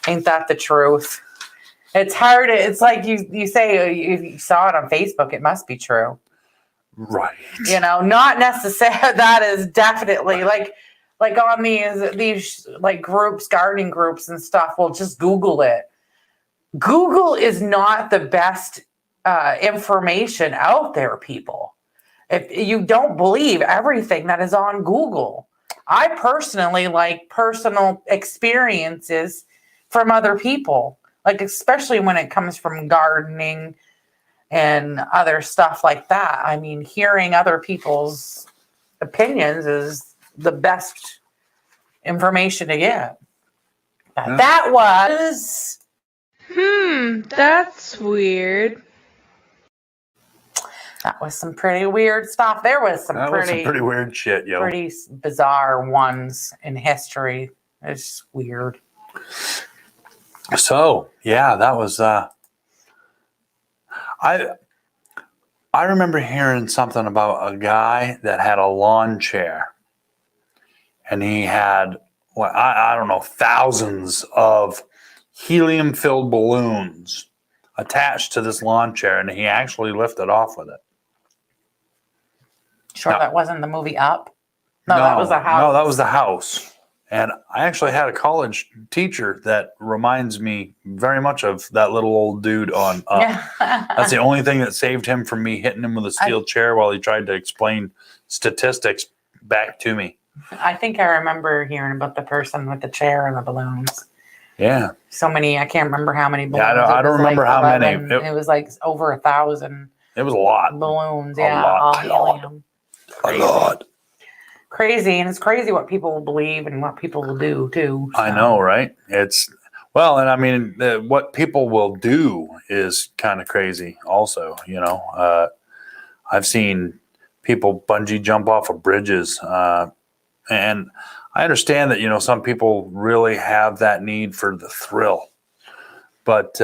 Ain't that the truth? It's hard. It's like you say, if you saw it on Facebook, it must be true. Right. Not necessarily. That is definitely like on these like groups, gardening groups and stuff. Well, just Google it. Google is not the best information out there, people. If you don't believe everything that is on Google, I personally like personal experiences from other people, like especially when it comes from gardening and other stuff like that. I mean, hearing other people's opinions is the best information to get. That was... that's weird. That was some pretty weird stuff. There was some pretty weird shit, yo. Pretty bizarre ones in history. It's weird. So, yeah, that was I remember hearing something about a guy that had a lawn chair. And he had I don't know, thousands of helium-filled balloons attached to this lawn chair, and he actually lifted off with it. Sure, that wasn't the movie Up? No, that was the house. No, that was the house. And I actually had a college teacher that reminds me very much of that little old dude on Up. That's the only thing that saved him from me hitting him with a steel chair while he tried to explain statistics back to me. I think I remember hearing about the person with the chair and the balloons. Yeah. So many, I can't remember how many balloons. Yeah, I don't remember how many. It was like over 1,000. It was a lot. Balloons, A yeah. lot. All A lot. helium. A lot. Crazy, and it's crazy what people will believe and what people will do too. So. I know, right? It's well, and I mean, what people will do is kind of crazy. Also, I've seen people bungee jump off of bridges, and I understand that some people really have that need for the thrill, but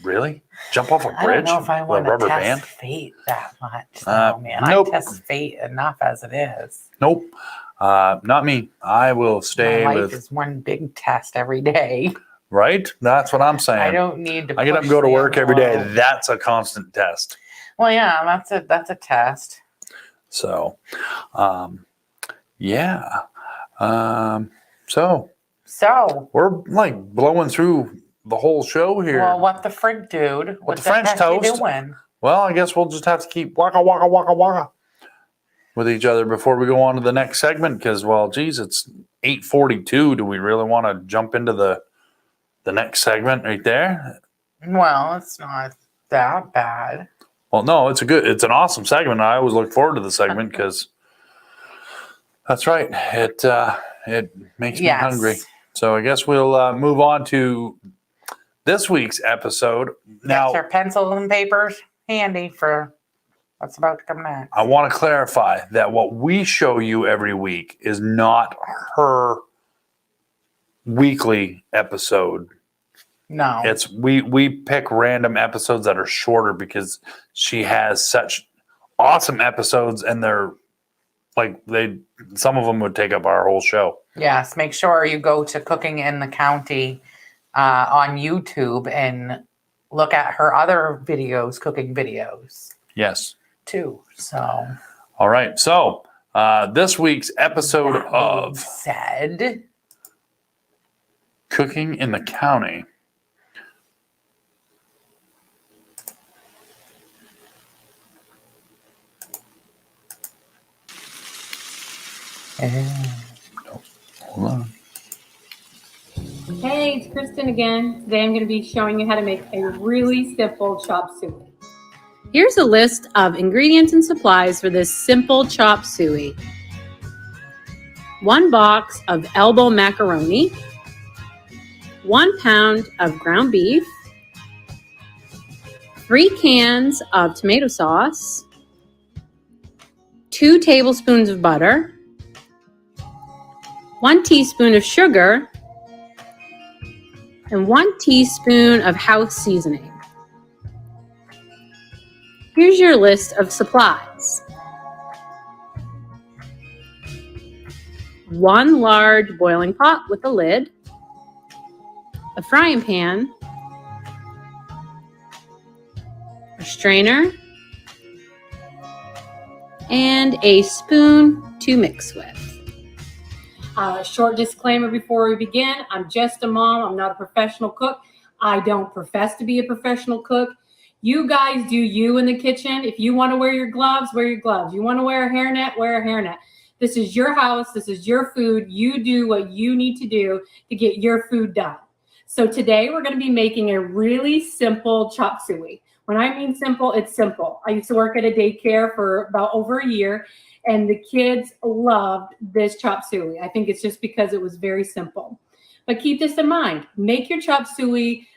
really, jump off a bridge? I don't know if I want to test band? fate that much, though, man. Nope. I test fate enough as it is. Nope. Not me. I will stay My life with. is one big test every day. Right? That's what I'm saying. I don't need to. I get up and go to work every day. That's a constant test. Well, yeah, that's a test. So, yeah. So we're like blowing through the whole show here. Well, what the frig, dude? What the French heck toast? You doing? Well, I guess we'll just have to keep waka waka waka waka with each other before we go on to the next segment. Because, well, geez, it's 8:42. Do we really want to jump into the next segment right there? Well, it's not that bad. Well, no, it's an awesome segment. I always look forward to the segment because that's right. It makes me hungry. So I guess we'll move on to this week's episode. Now, our pencils and papers handy for what's about to come next. I want to clarify that what we show you every week is not her weekly episode. No, It's we pick random episodes that are shorter because she has such awesome episodes, and they're like some of them would take up our whole show. Yes, make sure you go to Cooking in the County on YouTube and look at her other videos, cooking videos. Yes. Too. So. All right. So this week's episode of said Cooking in the County. Hold on. Hey, it's Kristen again. Today I'm going to be showing you how to make a really simple chop suey. Here's a list of ingredients and supplies for this simple chop suey. 1 box of elbow macaroni, 1 pound of ground beef, 3 cans of tomato sauce, 2 tablespoons of butter, 1 teaspoon of sugar, and 1 teaspoon of house seasoning. Here's your list of supplies. 1 large boiling pot with a lid, a frying pan, a strainer, and a spoon to mix with. Short disclaimer before we begin. I'm just a mom. I'm not a professional cook. I don't profess to be a professional cook. You guys do you in the kitchen. If you want to wear your gloves, wear your gloves. You want to wear a hairnet, wear a hairnet. This is your house. This is your food. You do what you need to do to get your food done. So today we're going to be making a really simple chop suey. When I mean simple, it's simple. I used to work at a daycare for about over a year, and the kids loved this chop suey. I think it's just because it was very simple. But keep this in mind. Make your chop suey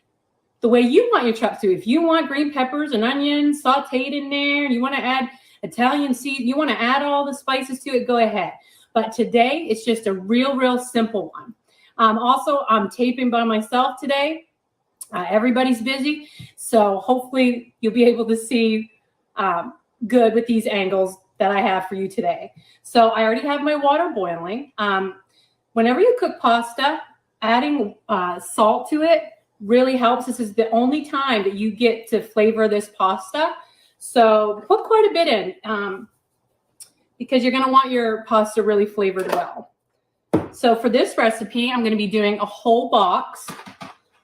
the way you want your chop suey. If you want green peppers and onions sauteed in there, you want to add Italian seed, you want to add all the spices to it, go ahead. But today, it's just a real simple one. Also, I'm taping by myself today. Everybody's busy, so hopefully you'll be able to see good with these angles that I have for you today. So I already have my water boiling. Whenever you cook pasta, adding salt to it really helps. This is the only time that you get to flavor this pasta. So put quite a bit in because you're going to want your pasta really flavored well. So for this recipe, I'm going to be doing a whole box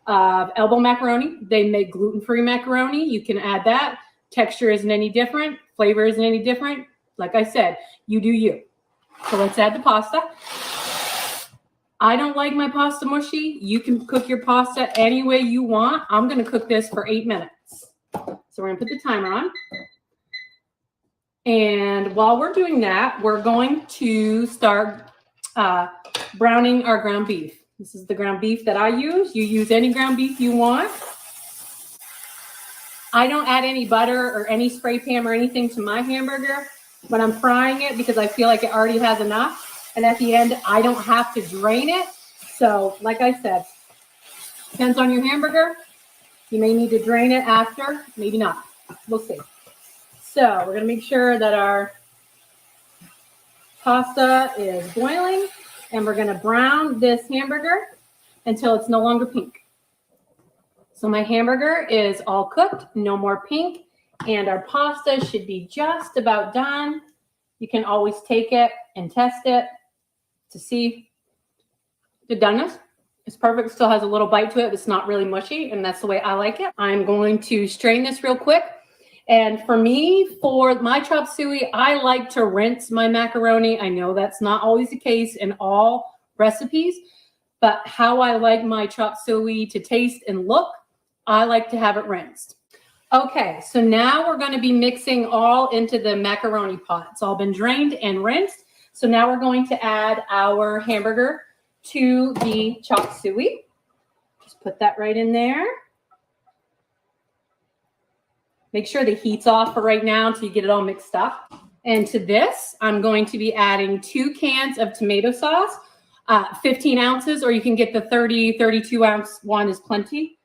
of elbow macaroni. They make gluten-free macaroni. You can add that. Texture isn't any different. Flavor isn't any different. Like I said, you do you. So let's add the pasta. I don't like my pasta mushy. You can cook your pasta any way you want. I'm going to cook this for 8 minutes. So we're going to put the timer on. And while we're doing that, we're going to start browning our ground beef. This is the ground beef that I use. You use any ground beef you want. I don't add any butter or any spray pan or anything to my hamburger when I'm frying it because I feel like it already has enough. And at the end, I don't have to drain it. So like I said, depends on your hamburger. You may need to drain it after, maybe not. We'll see. So we're going to make sure that our pasta is boiling, and we're going to brown this hamburger until it's no longer pink. So my hamburger is all cooked, no more pink, and our pasta should be just about done. You can always take it and test it to see the doneness. It's perfect, still has a little bite to it, but it's not really mushy, and that's the way I like it. I'm going to strain this real quick. And for me, for my chop suey, I like to rinse my macaroni. I know that's not always the case in all recipes, but how I like my chop suey to taste and look, I like to have it rinsed. Okay, so now we're going to be mixing all into the macaroni pot. It's all been drained and rinsed. So now we're going to add our hamburger to the chop suey. Just put that right in there. Make sure the heat's off for right now until you get it all mixed up. And to this, I'm going to be adding 2 cans of tomato sauce, 15 ounces, or you can get the 32 ounce one is plenty.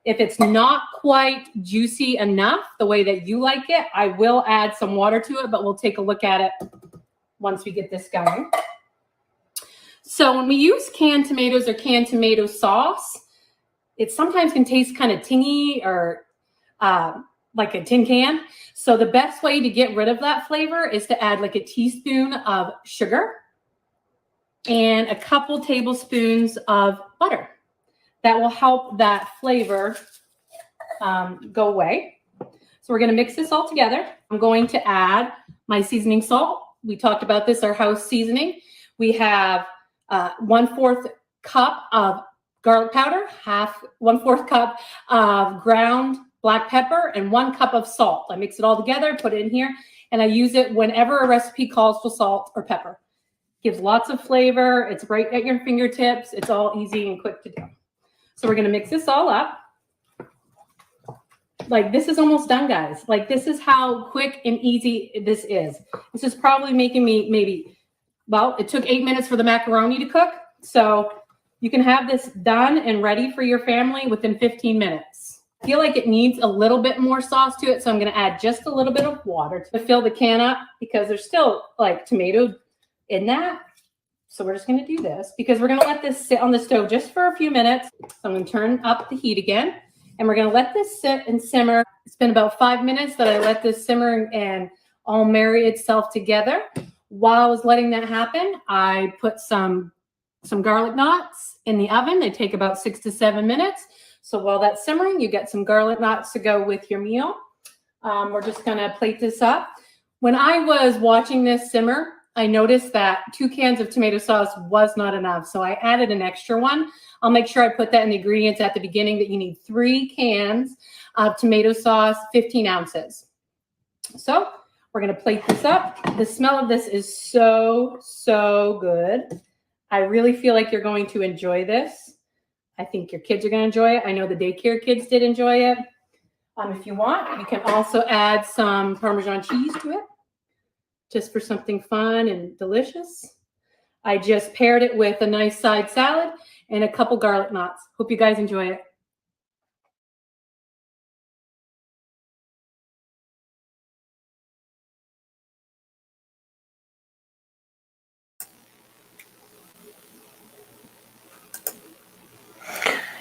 If it's not quite juicy enough, the way that you like it, I will add some water to it, but we'll take a look at it once we get this going. So when we use canned tomatoes or canned tomato sauce, it sometimes can taste kind of tingy or like a tin can. So the best way to get rid of that flavor is to add like a teaspoon of sugar and a couple tablespoons of butter. That will help that flavor go away. So we're going to mix this all together. I'm going to add my seasoning salt. We talked about this, our house seasoning. We have 1/4 cup of garlic powder, 1/4 cup of ground black pepper, and 1 cup of salt. I mix it all together, put it in here, and I use it whenever a recipe calls for salt or pepper. Gives lots of flavor. It's right at your fingertips. It's all easy and quick to do. So we're going to mix this all up. Like, this is almost done, guys. Like, this is how quick and easy this is. This is probably making me maybe, well, it took 8 minutes for the macaroni to cook. So you can have this done and ready for your family within 15 minutes. I feel like it needs a little bit more sauce to it, so I'm going to add just a little bit of water to fill the can up because there's still like tomato in that. So we're just going to do this because we're going to let this sit on the stove just for a few minutes. So I'm going to turn up the heat again, and we're going to let this sit and simmer. It's been about 5 minutes that I let this simmer and all marry itself together. While I was letting that happen, I put some garlic knots in the oven. They take about 6 to 7 minutes. So while that's simmering, you get some garlic knots to go with your meal. We're just going to plate this up. When I was watching this simmer, I noticed that 2 cans of tomato sauce was not enough. So I added an extra one. I'll make sure I put that in the ingredients at the beginning that you need 3 cans of tomato sauce, 15 ounces. So we're going to plate this up. The smell of this is so, so good. I really feel like you're going to enjoy this. I think your kids are going to enjoy it. I know the daycare kids did enjoy it. If you want, you can also add some Parmesan cheese to it, just for something fun and delicious. I just paired it with a nice side salad and a couple garlic knots. Hope you guys enjoy it.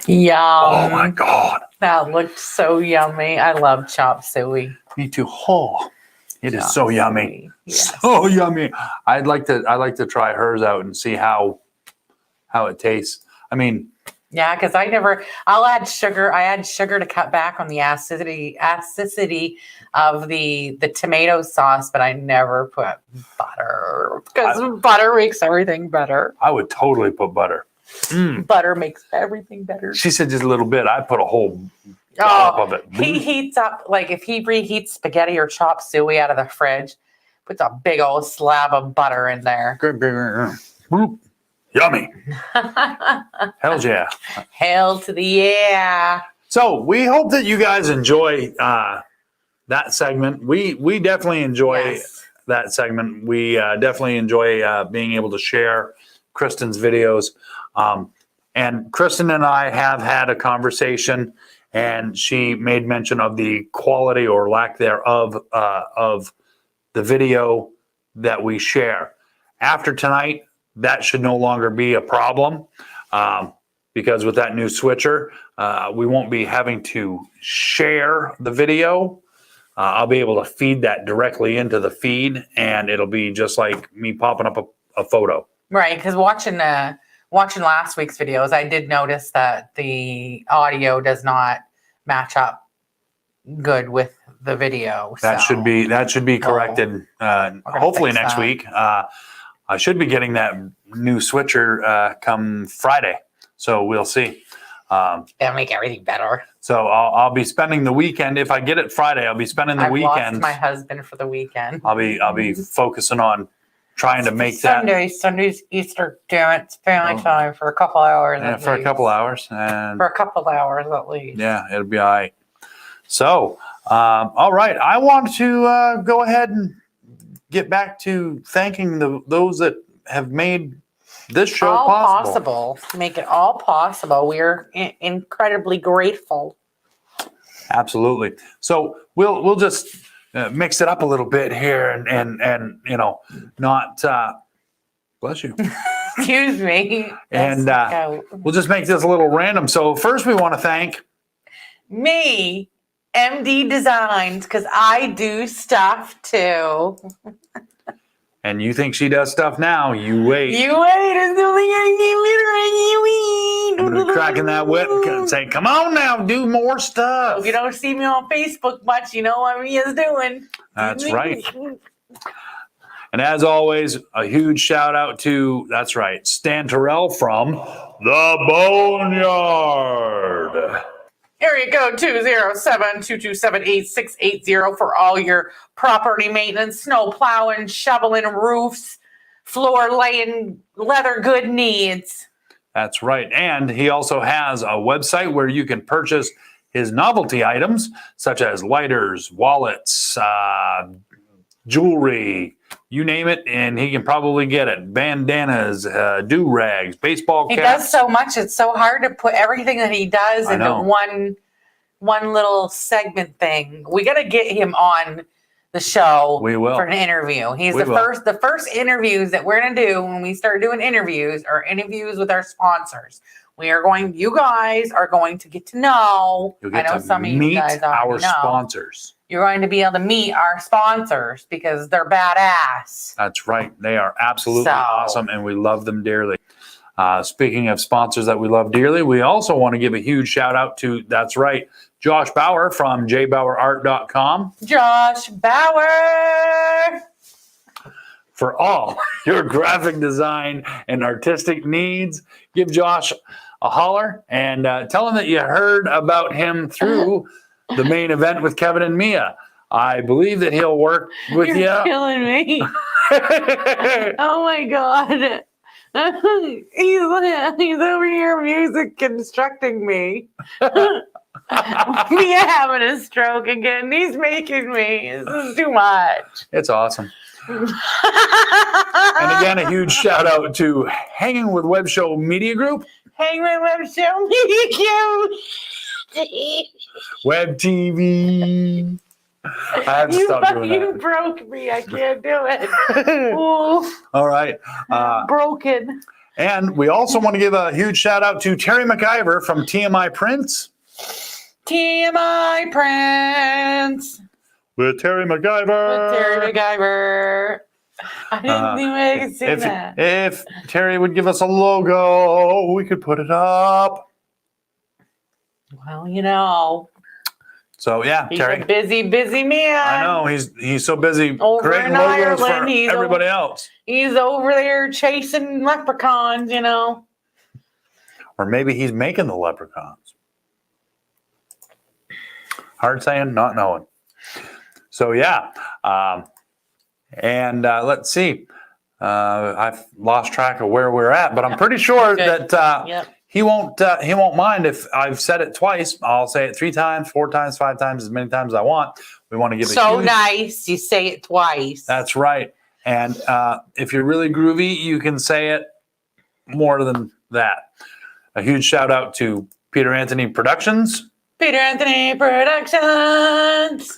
Yum. Oh my God. That looked so yummy. I love chop suey. Me too. Oh, it is so yummy. Yes. So yummy. I'd like to try hers out and see how it tastes. I mean, Yeah, because I'll add sugar. I add sugar to cut back on the acidity of the tomato sauce, but I never put butter because butter makes everything better. I would totally put butter. Butter makes everything better. She said just a little bit. I put a whole dollop of it. He heats up, like if he reheats spaghetti or chop suey out of the fridge, puts a big old slab of butter in there. Yummy. Hells yeah. Hell to the yeah. So we hope that you guys enjoy that segment. We definitely enjoy that segment. We definitely enjoy being able to share Kristen's videos. And Kristen and I have had a conversation, and she made mention of the quality or lack thereof of the video that we share. After tonight, that should no longer be a problem because with that new switcher, we won't be having to share the video. I'll be able to feed that directly into the feed, and it'll be just like me popping up a photo. Right, because watching last week's videos, I did notice that the audio does not match up good with the video. That should be corrected. Hopefully next week. I should be getting that new switcher come Friday, so we'll see. That'll make everything better. So I'll be spending the weekend. If I get it Friday, I'll be spending the weekend. Lost my husband for the weekend. I'll be focusing on trying to make Sunday's Easter. Damn it! It's family time for a couple hours. Yeah, for a couple hours, and for a couple hours at least. Yeah, it'll be all right. So, all right, I want to go ahead and get back to thanking those that have made this show possible. Make it all possible. We're incredibly grateful. Absolutely. So we'll just mix it up a little bit here and not bless you. Excuse me. And we'll just make this a little random. So first we want to thank me, MD Designs, because I do stuff too. And you think she does stuff now? You wait. There's nothing I can I'm cracking that whip and say, "Come on now, do more stuff." If you don't see me on Facebook much, you know what Mia's doing. That's right. And as always, a huge shout out to, that's right, Stan Terrell from The Boneyard. Area code 207-227-8680 for all your property maintenance, snow plowing, shoveling roofs, floor laying, leather good needs. That's right. And he also has a website where you can purchase his novelty items, such as lighters, wallets, jewelry, you name it, and he can probably get it. Bandanas, do-rags, baseball caps. He does so much. It's so hard to put everything that he does into one little segment thing. We got to get him on the show for an interview. He's the first interviews that we're going to do when we start doing interviews are interviews with our sponsors. You guys are going to get to know. You'll get to meet our sponsors. You're going to be able to meet our sponsors because they're badass. That's right. They are absolutely awesome, and we love them dearly. Speaking of sponsors that we love dearly, we also want to give a huge shout out to, that's right, Josh Bauer from jbowerart.com. Josh Bauer! For all your graphic design and artistic needs, give Josh a holler and tell him that you heard about him through the Maine Event with Kevin and Mia. I believe that he'll work with you. You're killing me. Oh my God. He's over here music constructing me. Mia having a stroke again. He's making me. This is too much. It's awesome. And again, a huge shout out to Hanging with Web Show Media Group. Hanging with Web Show Media Group. Web TV. I have to stop doing that. You broke me. I can't do it. All right. Broken. And we also want to give a huge shout out to Terry McIver from TMI Prints. TMI Prints. With Terry McIver. I didn't think I could say that. If Terry would give us a logo, we could put it up. Well, you know, So yeah, he's Terry. a busy man. I know he's so busy Over creating in logos for Ireland, he's everybody else. He's over there chasing leprechauns, you know. Or maybe he's making the leprechauns. Hard saying, not knowing. So yeah, and let's see. I've lost track of where we're at, but I'm pretty sure that he won't mind if I've said it twice. I'll say it 3 times, 4 times, 5 times, as many times as I want. We want to give it so nice. You say it twice. That's right. And if you're really groovy, you can say it more than that. A huge shout out to Peter Anthony Productions. Peter Anthony Productions.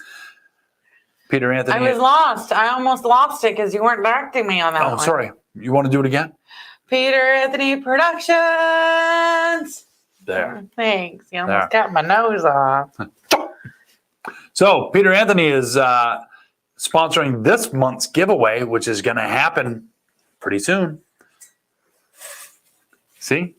Peter Anthony. I was lost. I almost lost it because you weren't directing me on that one. Oh, sorry. You want to do it again? Peter Anthony Productions. There. Thanks. You almost got my nose off. So Peter Anthony is sponsoring this month's giveaway, which is going to happen pretty soon. See?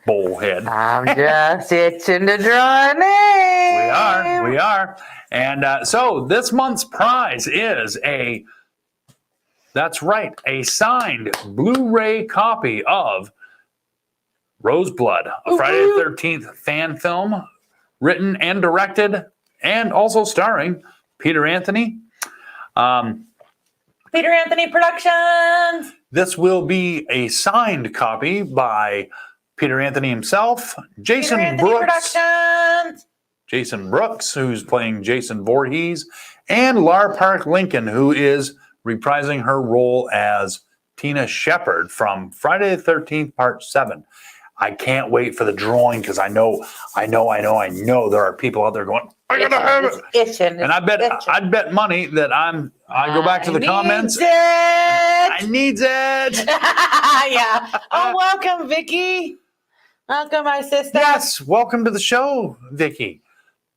Bullhead. I'm just itching to draw a name. We are. And so this month's prize is a signed Blu-ray copy of Roseblood, a Friday the 13th fan film, written and directed, and also starring Peter Anthony. Peter Anthony Productions. This will be a signed copy by Peter Anthony himself, Jason Brooks, who's playing Jason Voorhees, and Lar Park Lincoln, who is reprising her role as Tina Shepard from Friday the 13th, Part 7. I can't wait for the drawing because I know there are people out there going, I gotta have it. Itching, and I'd bet money that I go back to the comments. I need it. Yeah. Oh, welcome, Vicky. Welcome, my sister. Yes, welcome to the show, Vicky.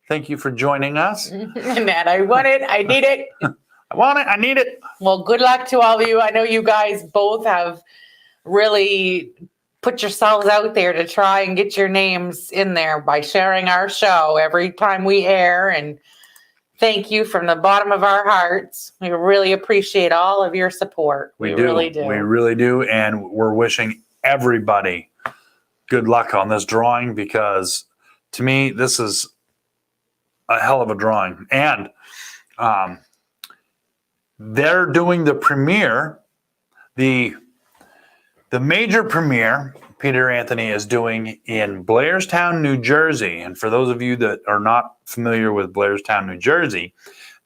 Thank you for joining us. And I want it. I need it. I want it. I need it. Well, good luck to all of you. I know you guys both have really put yourselves out there to try and get your names in there by sharing our show every time we air. And thank you from the bottom of our hearts. We really appreciate all of your support. We really do. We really do. And we're wishing everybody good luck on this drawing because to me, this is a hell of a drawing. And they're doing the premiere, the major premiere Peter Anthony is doing in Blairstown, New Jersey. And for those of you that are not familiar with Blairstown, New Jersey,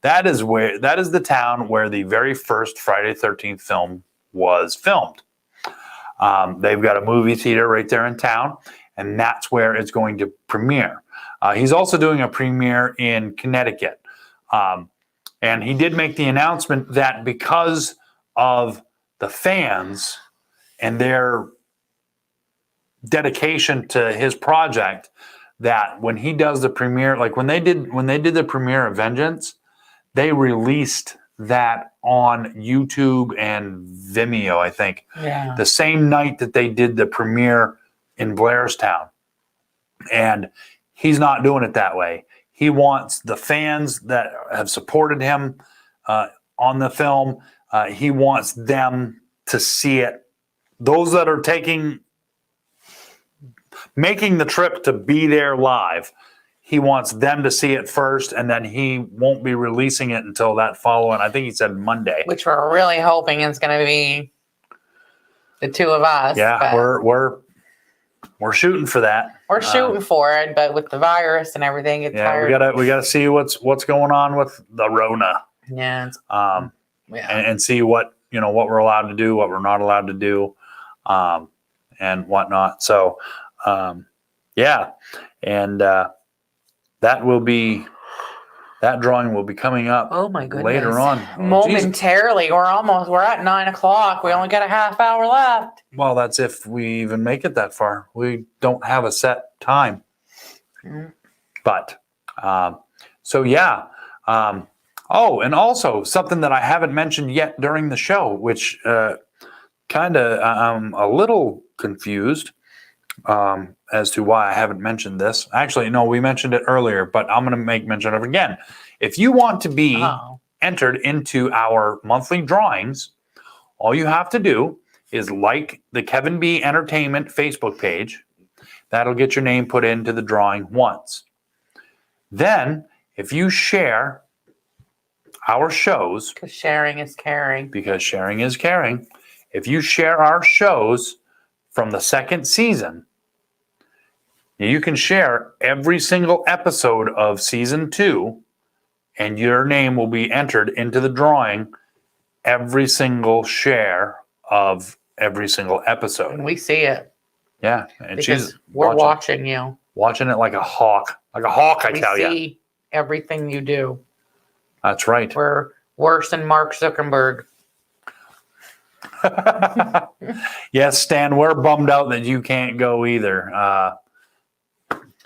that is the town where the very first Friday the 13th film was filmed. They've got a movie theater right there in town, and that's where it's going to premiere. He's also doing a premiere in Connecticut. And he did make the announcement that because of the fans and their dedication to his project, that when he does the premiere, like when they did the premiere of Vengeance, they released that on YouTube and Vimeo, I think, the same night that they did the premiere in Blairstown. And he's not doing it that way. He wants the fans that have supported him on the film, he wants them to see it. Those that are making the trip to be there live, he wants them to see it first, and then he won't be releasing it until that following, I think he said Monday. Which we're really hoping is going to be the two of us. Yeah, we're shooting for that. We're shooting for it, but with the virus and everything, it's hard. we gotta see what's going on with the Rona. Yeah. And see what we're allowed to do, what we're not allowed to do, and whatnot. So, and that drawing will be coming up. Oh my goodness! Later on, momentarily. We're at 9:00. We only got a half hour left. Well, that's if we even make it that far. We don't have a set time. But and also something that I haven't mentioned yet during the show, which I'm a little confused. as to why I haven't mentioned this. Actually, no, we mentioned it earlier, but I'm going to make mention of it again. If you want to be entered into our monthly drawings, all you have to do is like the Kevin B Entertainment Facebook page. That'll get your name put into the drawing once. Then, if you share our shows, because sharing is caring. Because sharing is caring. If you share our shows from the second season, you can share every single episode of season 2, and your name will be entered into the drawing every single share of every single episode. And we see it. Yeah. And because we're watching you. Watching it like a hawk. Like a hawk, I tell you. We see everything you do. That's right. We're worse than Mark Zuckerberg. Yes, Stan, we're bummed out that you can't go either.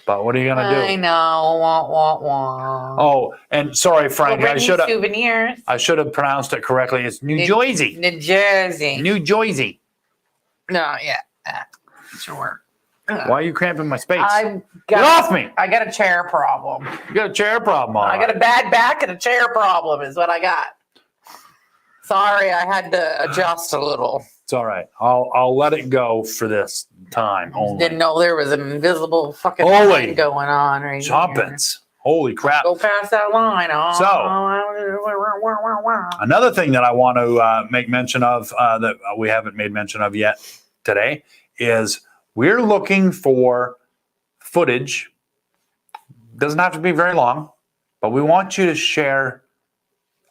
But what are you gonna do? I know. Wah, wah, wah. Oh, and sorry, Frank. I should have pronounced it correctly. It's New Jersey. New Jersey. New Jersey. No, yeah. Sure. Why are you cramping my space? Get off me! I got a chair problem. You got a chair problem. I got a bad back and a chair problem is what I got. Sorry, I had to adjust a little. It's all right. I'll let it go for this time only. Didn't know there was an invisible fucking line going on right Choppins. Holy crap. Go past that line. Another thing that I want to make mention of that we haven't made mention of yet today is we're looking for footage. Doesn't have to be very long, but we want you to share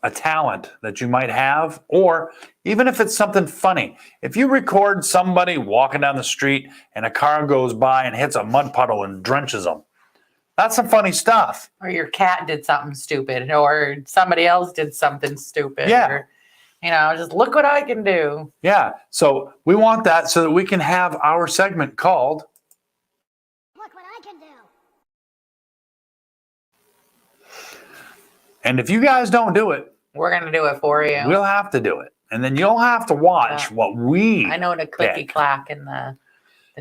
a talent that you might have, or even if it's something funny. If you record somebody walking down the street and a car goes by and hits a mud puddle and drenches them, that's some funny stuff. Or your cat did something stupid, or somebody else did something stupid. Yeah. Or, just look what I can do. Yeah. So we want that so that we can have our segment called Look What I Can Do. And if you guys don't do it, we're going to do it for you. We'll have to do it. And then you'll have to watch what we I know the clicky clack and the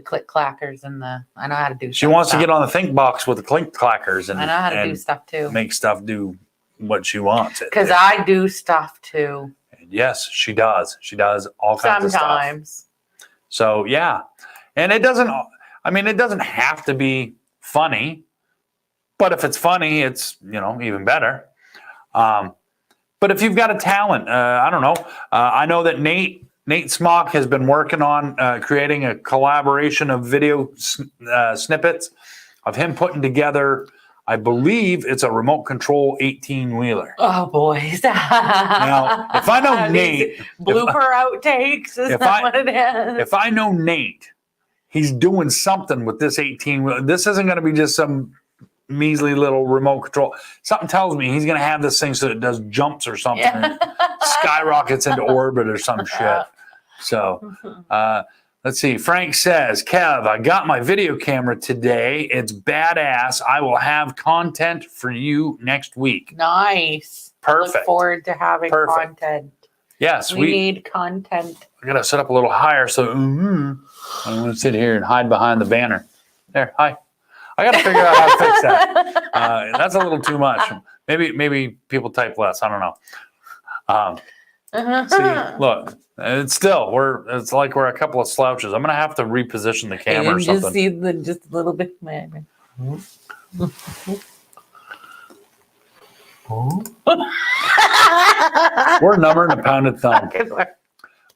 click clackers and I know how to do She wants to get on the think box with the click clackers and I know how to do stuff too. Make stuff do what she wants. Because I do stuff too. And yes, she does. She does all kinds of stuff. Sometimes. So yeah. And it doesn't have to be funny, but if it's funny, it's, even better. But if you've got a talent, I don't know. I know that Nate Smock has been working on creating a collaboration of video snippets of him putting together, I believe it's a remote control 18-wheeler. Oh, boys. Now, if I know Nate. Blooper outtakes, is that what it is? If I know Nate, he's doing something with this 18-wheeler. This isn't going to be just some measly little remote control. Something tells me he's going to have this thing so it does jumps or something and skyrockets into orbit or some shit. So let's see. Frank says, Kev, I got my video camera today. It's badass. I will have content for you next week. Nice. Perfect. Look forward to having content. Yes. We need content. I got to sit up a little higher so I'm going to sit here and hide behind the banner. There. Hi. I got to figure out how to fix that. That's a little too much. Maybe people type less. I don't know. See, look, it's like we're a couple of slouches. I'm gonna have to reposition the camera or something. Just see just a little bit, man. We're numbering a pounded thumb.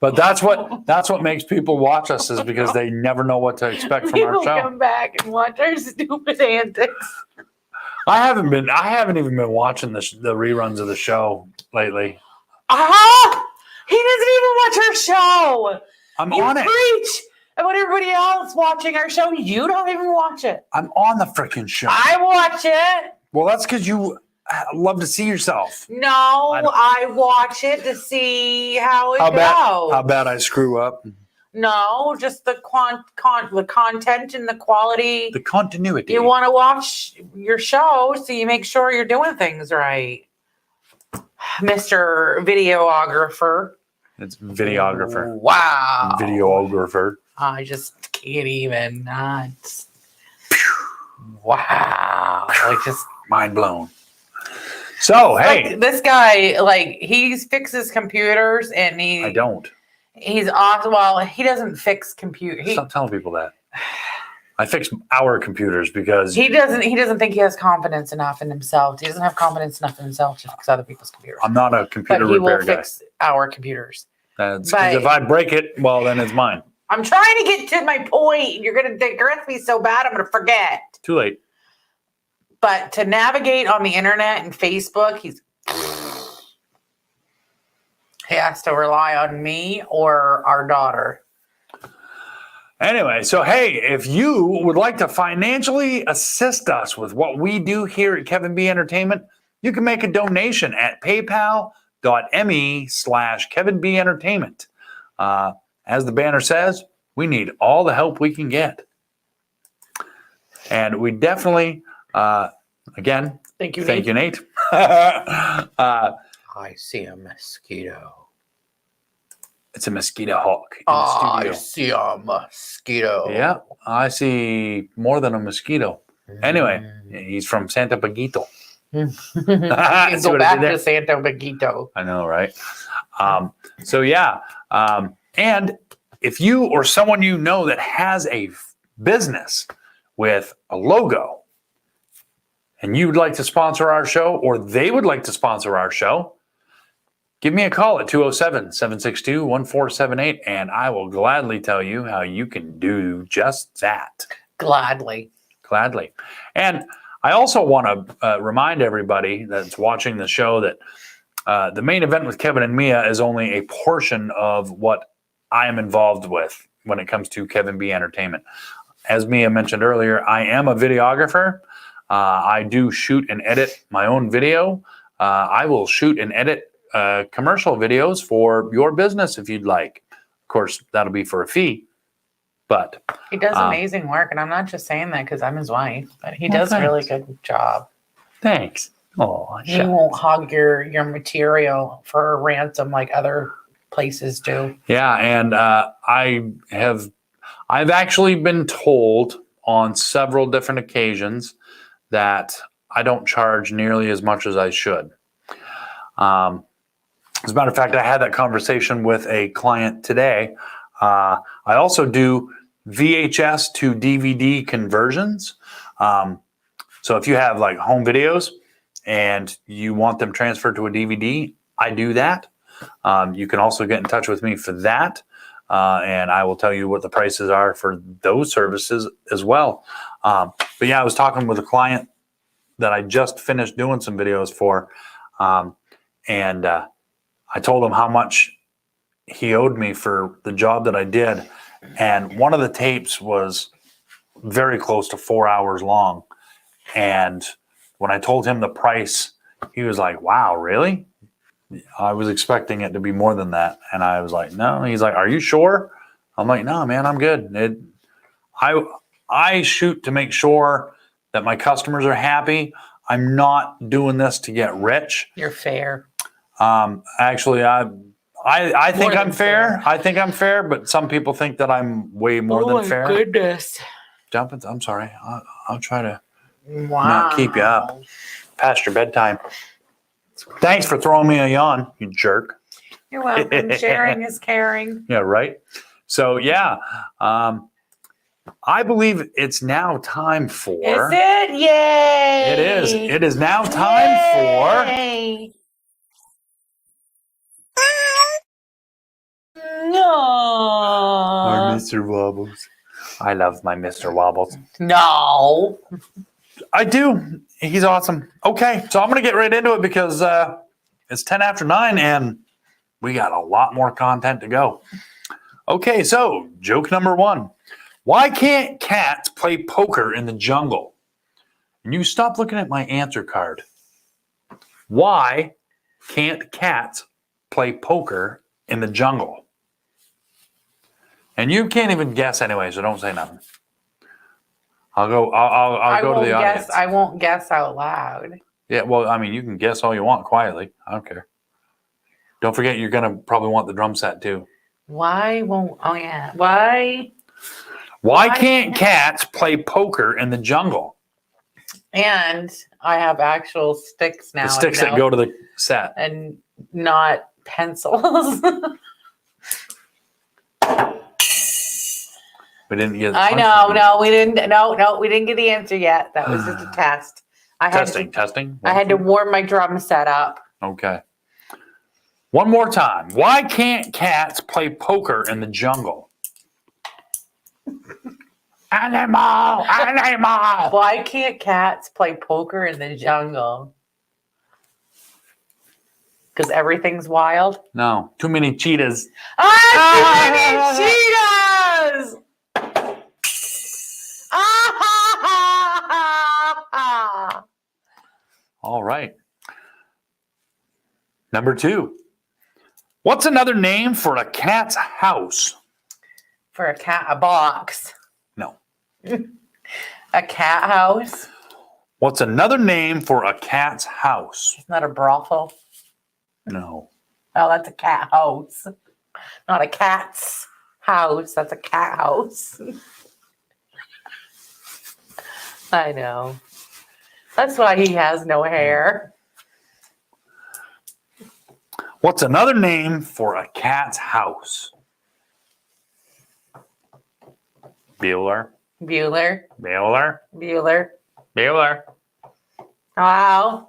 But that's what makes people watch us, is because they never know what to expect from our show. Come back and watch our stupid antics. I haven't even been watching the reruns of the show lately. He doesn't even watch our show. I'm on it. Preach about everybody else watching our show. You don't even watch it. I'm on the freaking show. I watch it. Well, that's because you love to see yourself. No, I watch it to see how it goes. How bad I screw up. No, just the content and the quality. The continuity. You want to watch your show, so you make sure you're doing things right. Mr. Videographer. It's videographer. Wow. Videographer. I just can't even. Wow. Like just Mind blown. So, hey. like this guy, like he fixes computers and I don't. he's awesome. Well, he doesn't fix computers. Stop telling people that. I fix our computers because He doesn't think he has confidence enough in himself. He doesn't have confidence enough in himself to fix other people's computers. I'm not a computer But he will repair guy. fix our computers. That's but- if I break it, well, then it's mine. I'm trying to get to my point. You're going to digress me so bad, I'm going to forget. Too late. But to navigate on the internet and Facebook, he has to rely on me or our daughter. Anyway, so hey, if you would like to financially assist us with what we do here at Kevin B Entertainment, you can make a donation at paypal.me/Kevin B Entertainment. As the banner says, we need all the help we can get. And we definitely, again, Thank you, Nate. I see a mosquito. It's a mosquito hawk in the I studio. see a mosquito. Yeah, I see more than a mosquito. Anyway, he's from Santa Paguito. You See go what I back did there? to Santa Paguito. I know, right? So yeah, and if you or someone you know that has a business with a logo and you'd like to sponsor our show or they would like to sponsor our show, give me a call at 207-762-1478 and I will gladly tell you how you can do just that. Gladly. And I also want to remind everybody that's watching the show that the main event with Kevin and Mia is only a portion of what I am involved with when it comes to Kevin B Entertainment. As Mia mentioned earlier, I am a videographer. I do shoot and edit my own video. I will shoot and edit commercial videos for your business if you'd like. Of course, that'll be for a fee. But He does amazing work, and I'm not just saying that because I'm his wife, but he does a thanks. really good job. thanks. Oh, He won't hog your material for a ransom like other places do. yeah, and I've actually been told on several different occasions that I don't charge nearly as much as I should. As a matter of fact, I had that conversation with a client today. I also do VHS to DVD conversions. So if you have like home videos and you want them transferred to a DVD, I do that. You can also get in touch with me for that. And I will tell you what the prices are for those services as well. But yeah, I was talking with a client that I just finished doing some videos for. And I told him how much he owed me for the job that I did. And one of the tapes was very close to 4 hours long. And when I told him the price, he was like, wow, really? I was expecting it to be more than that. And I was like, no. He's like, are you sure? I'm like, no, man, I'm good. I shoot to make sure that my customers are happy. I'm not doing this to get rich. You're fair. Actually, I think More I'm than fair. I think I'm fair, but some people think that I'm way more than fair. Goodness. Jumping. I'm sorry. I'll try to Wow. not keep you up past your bedtime. Thanks for throwing me a yawn, you jerk. You're welcome. Sharing is caring. Yeah, right. So yeah, I believe it's now time for. Is it? Yay! It is. It is now time for. Yay. No. Our Mr. Wobbles. I love my Mr. Wobbles. No. I do. He's awesome. Okay, so I'm going to get right into it because it's 10 after 9 and we got a lot more content to go. Okay, so joke number 1. Why can't cats play poker in the jungle? And you stop looking at my answer card. Why can't cats play poker in the jungle? And you can't even guess anyway, so don't say nothing. I'll go to the audience. I won't guess out loud. Yeah, well, I mean, you can guess all you want quietly. I don't care. Don't forget, you're going to probably want the drum set too. Why won't, oh yeah. Why? Why can't cats play poker in the jungle? And I have actual sticks now. The sticks that go to the set. And not pencils. We didn't get. I know. No, we didn't. No, we didn't get the answer yet. That was just a test. Testing. I had to warm my drum set up. Okay. One more time. Why can't cats play poker in the jungle? Animal! Why can't cats play poker in the jungle? Because everything's wild. No, too many cheetahs. Ah, too many cheetahs! Ah! All right. Number 2. What's another name for a cat's house? For a cat, a box. No. A cat house. What's another name for a cat's house? It's not a brothel. No. Oh, that's a cat house. Not a cat's house. That's a cat house. I know. That's why he has no hair. What's another name for a cat's house? Bueller. Bueller. Bueller. Bueller. Bueller. Wow.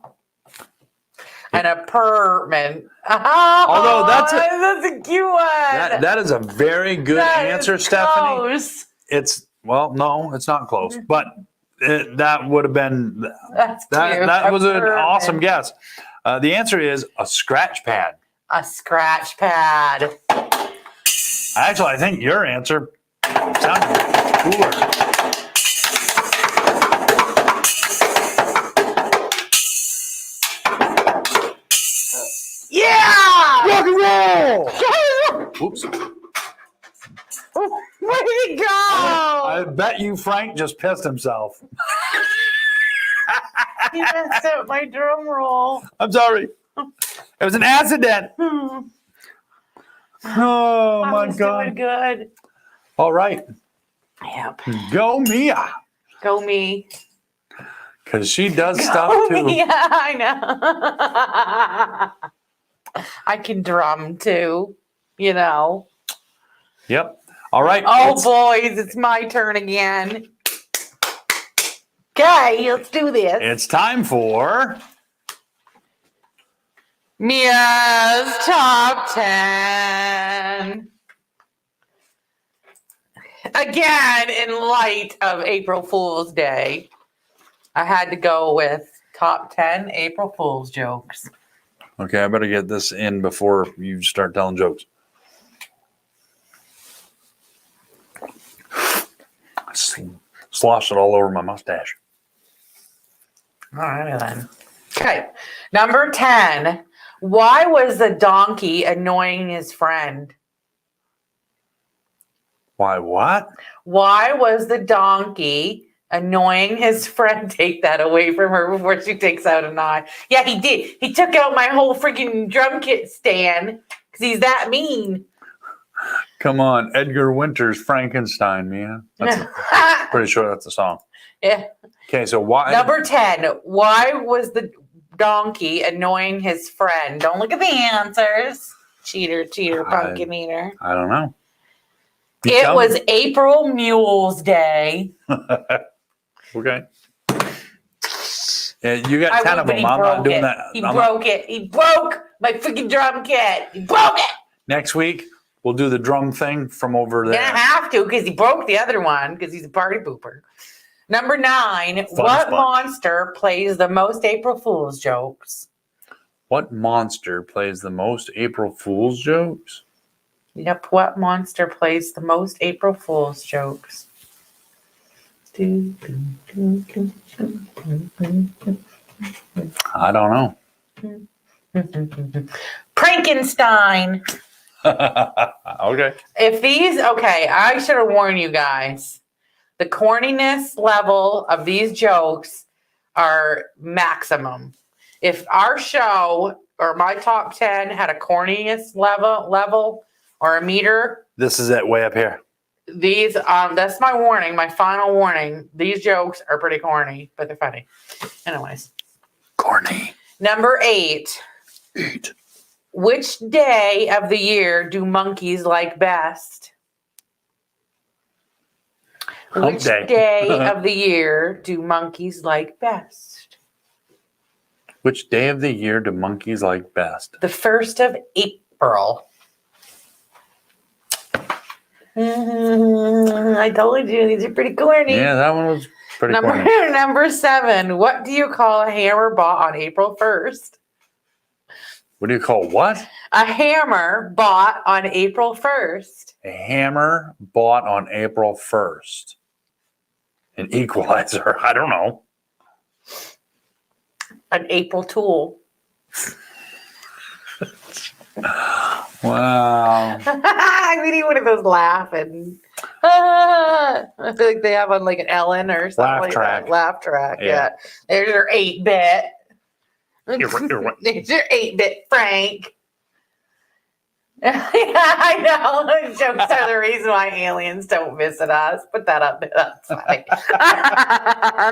An apartment. Although that's a cute one. that is a very good answer, Stephanie. Close. It's no, it's not close, but that would have been That's cute. that was an Apartment. awesome guess. The answer is a scratch pad. A scratch pad. Actually, I think your answer sounded cooler. Yeah! Rock and roll! Oops. Where'd it go? I bet you Frank just pissed himself. He messed up my drum roll. I'm sorry. It was an accident. Oh I my was God. doing good. All right. Yep. Go Mia. Go me. Because she does stuff Go too. me. Yeah, I know. I can drum too, you know. Yep. All right. Oh, boys, it's my turn again. Okay, let's do this. It's time for Mia's Top 10. Again, in light of April Fool's Day, I had to go with Top 10 April Fool's jokes. Okay, I better get this in before you start telling jokes. Sloshed it all over my mustache. All right, then. Okay, number 10. Why was the donkey annoying his friend? Why, what? Why was the donkey annoying his friend? Take that away from her before she takes out a knife. Yeah, he did. He took out my whole freaking drum kit stand because he's that mean. Come on, Edgar Winter's Frankenstein, man. Pretty sure that's the song. Yeah. Okay, so why? Number 10. Why was the donkey annoying his friend? Don't look at the answers. Cheater, pumpkin eater. I don't know. You It tell was me. April Mule's Day. Okay. Yeah, you got 10 of but them. he I'm not broke doing it. that. He I'm broke it. He broke my freaking drum kit. He broke it. Next week, we'll do the drum thing from over Gonna there. have to because he broke the other one because he's a party pooper. Number 9. What sponge. monster plays the most April Fool's jokes? What monster plays the most April Fool's jokes? Yep. What monster plays the most April Fool's jokes? I don't know. Frankenstein. Okay. Okay, I should have warned you guys. The corniness level of these jokes are maximum. If our show or my top 10 had a corniness level or a meter, This is it way up here. These, that's my warning, my final warning. These jokes are pretty corny, but they're funny. Anyways. Corny. Number 8. Eat. Which day of the year do monkeys like best? Hump Which day. day of the year do monkeys like best? Which day of the year do monkeys like best? The 1st of April. I told you these are pretty corny. Yeah, that one was pretty corny. Number 7. What do you call a hammer bought on April 1st? What do you call what? A hammer bought on April 1st. A hammer bought on April 1st. An equalizer. I don't know. An April tool. Wow. I need one of those laughing. I feel like they have on like an Ellen or something. Laugh like track. That. Laugh track. Yeah. Yeah. There's your 8-bit. You're right. There's your 8-bit Frank. I know. Jokes are the reason why aliens don't visit us. Put that up. That's funny.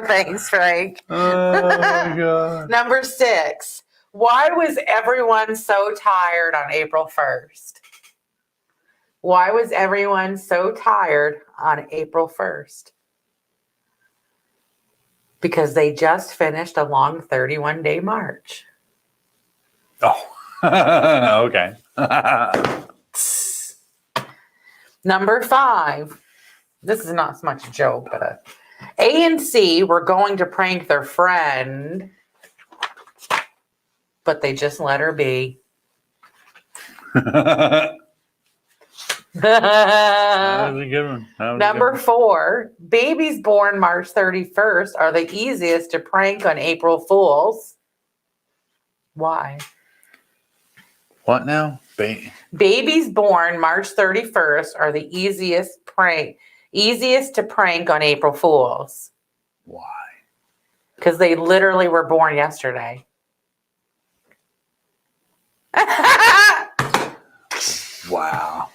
Thanks, Frank. Oh my God. Number 6. Why was everyone so tired on April 1st? Why was everyone so tired on April 1st? Because they just finished a long 31-day march. Oh. Okay. Number 5. This is not so much a joke, but A and C were going to prank their friend, but they just let her be. That was a good one. Number 4. Babies born March 31st are the easiest to prank on April Fools. Why? What now? Babies born March 31st are the easiest to prank on April Fools. Why? Because they literally were born yesterday. Wow.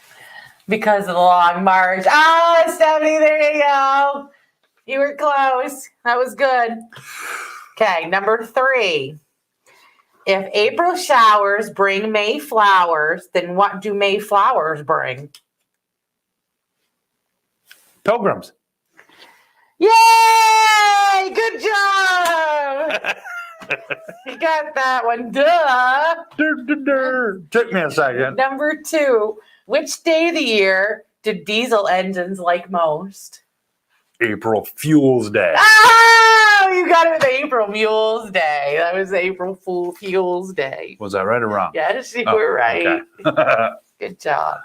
Because of the long march. Oh, Stephanie, there you go. You were close. That was good. Okay, number 3. If April showers bring May flowers, then what do May flowers bring? Pilgrims. Yay! Good job! You got that one. Duh. Took me a second. Number 2. Which day of the year do diesel engines like most? April Fool's Day. Oh, you got it with April Mule's Day. That was April Fool's Day. Was I right or wrong? Yes, you were right. Okay. Good job.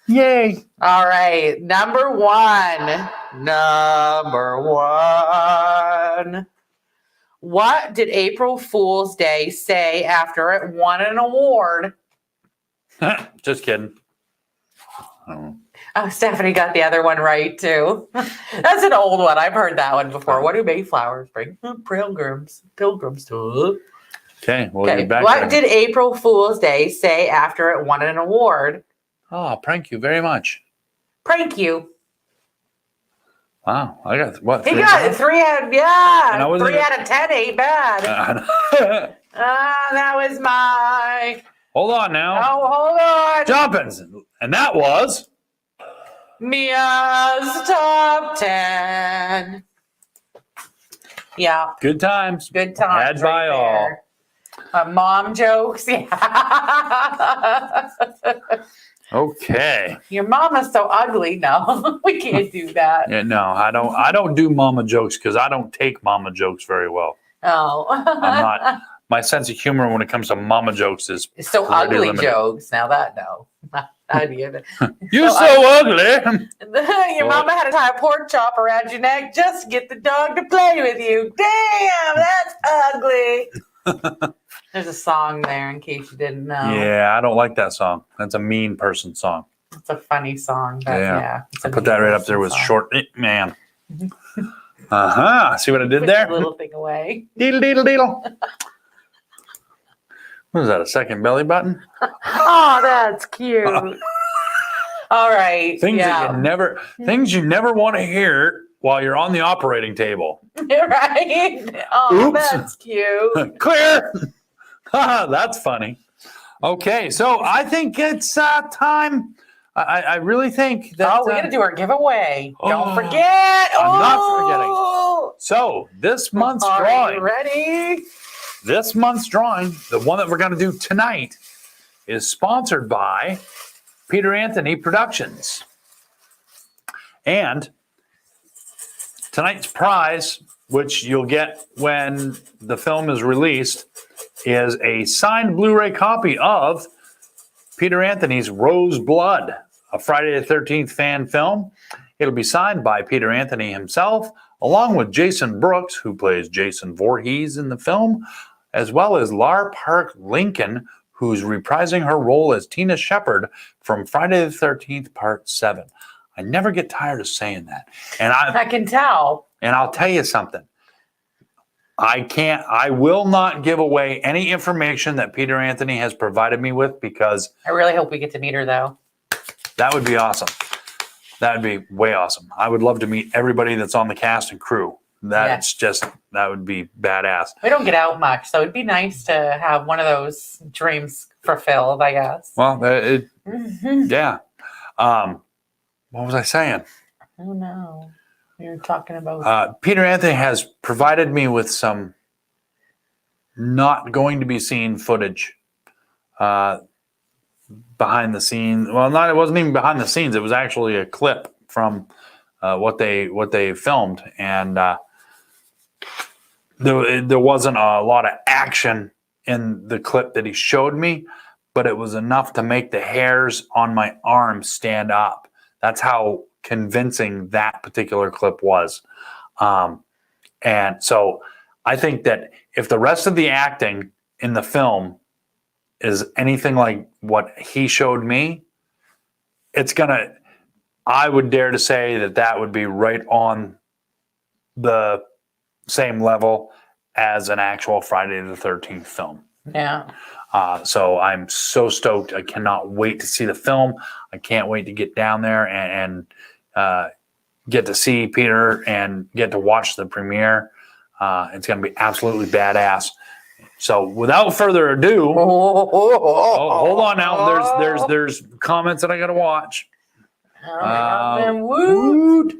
Yay. All right. Number 1. Number 1. What did April Fool's Day say after it won an award? Just kidding. Oh. Oh, Stephanie got the other one right, too. That's an old one. I've heard that one before. What do Mayflowers bring? Pilgrims to. Okay, we'll get back What there. did April Fool's Day say after it won an award? Oh, prank you very much. Prank you. Wow, I got what? He 3 got it. 3 out of, yeah. And I wasn't 3 out of 10 ain't bad. That was my. Hold on now. Oh, hold on. Jumpins. And that was Mia's Top 10. Yeah. good times. Good times. Had by all. Mom jokes. Yeah. Okay. Your mama's so ugly. No, we can't do that. Yeah, no, I don't do mama jokes because I don't take mama jokes very well. Oh. I'm not. My sense of humor when it comes to mama jokes is It's so pretty ugly limited. jokes. Now that, no. You're so ugly. Your mama had to tie a pork chop around your neck just to get the dog to play with you. Damn, that's ugly. There's a song there in case you didn't know. Yeah, I don't like that song. That's a mean person song. It's a funny song. But yeah. It's I a put that right up there with song. short man. See what I did Put there? that little thing away. Deedle, deedle, deedle. What is that, a second belly button? Oh, that's cute. All right. Things yeah. things you never want to hear while you're on the operating table. Right. Oh, Oops. that's cute. Clear. That's funny. Okay, so I think it's time. I really think that. Oh, we got to do our giveaway. Don't Oh, forget. I'm not Oh! So this month's Are drawing. you ready? This month's drawing, the one that we're going to do tonight, is sponsored by Peter Anthony Productions. And tonight's prize, which you'll get when the film is released, is a signed Blu-ray copy of Peter Anthony's Rose Blood, a Friday the 13th fan film. It'll be signed by Peter Anthony himself, along with Jason Brooks, who plays Jason Voorhees in the film, as well as Lar Park Lincoln, who's reprising her role as Tina Shepard from Friday the 13th, Part 7. I never get tired of saying that. And I can tell. And I'll tell you something. I will not give away any information that Peter Anthony has provided me with, because I really hope we get to meet her, though. that would be awesome. That would be way awesome. I would love to meet everybody that's on the cast and crew. That would be badass. We don't get out much, so it'd be nice to have one of those dreams fulfilled, I guess. Well, yeah. What was I saying? Oh, no. You're talking about... Peter Anthony has provided me with some not going to be seen footage behind the scenes. Well, it wasn't even behind the scenes. It was actually a clip from what they filmed, and there wasn't a lot of action in the clip that he showed me, but it was enough to make the hairs on my arm stand up. That's how convincing that particular clip was. And so I think that if the rest of the acting in the film is anything like what he showed me, I would dare to say that would be right on the same level as an actual Friday the 13th film. Yeah. So I'm so stoked. I cannot wait to see the film. I can't wait to get down there and get to see Peter and get to watch the premiere. It's going to be absolutely badass. So without further ado, hold on now. There's comments that I got to watch. Woot.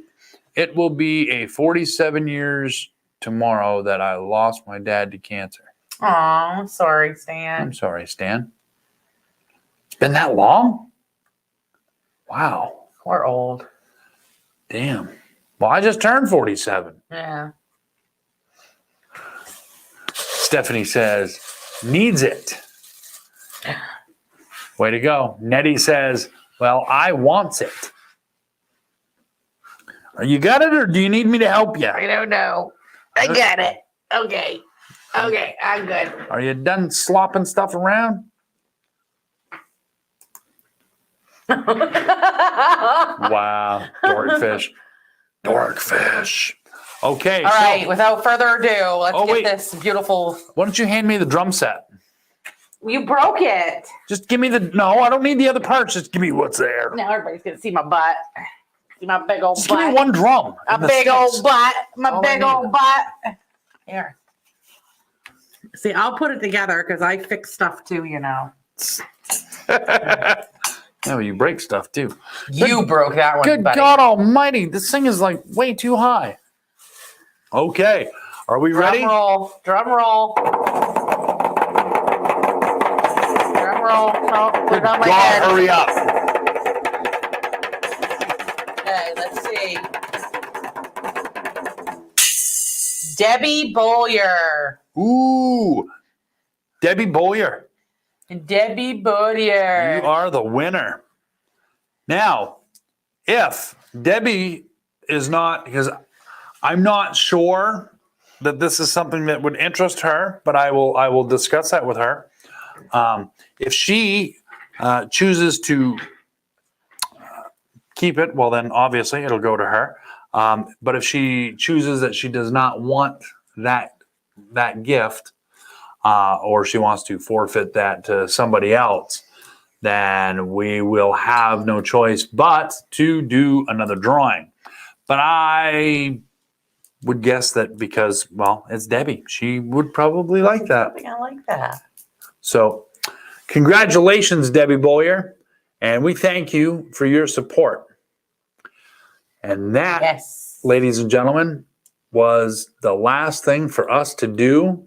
It will be a 47 years tomorrow that I lost my dad to cancer. Aw, sorry, Stan. I'm sorry, Stan. It's been that long? Wow. We're old. Damn. Well, I just turned 47. Yeah. Stephanie says, needs it. Way to go. Nettie says, well, I wants it. You got it, or do you need me to help you? I don't know. I got it. Okay. Okay, I'm good. Are you done slopping stuff around? Wow. Dorkfish. Dorkfish. Okay. All right, without further ado, let's get this beautiful... Why don't you hand me the drum set? You broke it. Just give me no, I don't need the other parts. Just give me what's there. Now everybody's going to see my butt. See my big old Just butt. give me one drum. A big old butt. My big old butt. Here. See, I'll put it together because I fix stuff too, you know. Yeah, well, you break stuff too. You broke that one, Good buddy. God almighty. This thing is like way too high. Okay. Are we ready? Drum roll. Drum roll. Drum roll. Oh, put it on my head. God, hurry up. Okay, let's see. Debbie Bollier. Ooh. Debbie Bollier. Debbie Bollier. You are the winner. Now, if Debbie is not, because I'm not sure that this is something that would interest her, but I will discuss that with her. If she chooses to keep it, well, then obviously it'll go to her. But if she chooses that she does not want that gift, or she wants to forfeit that to somebody else, then we will have no choice but to do another drawing. But I would guess that because, well, it's Debbie. She would probably like that. I like that. So congratulations, Debbie Boyer. And we thank you for your support. And that, Yes. ladies and gentlemen, was the last thing for us to do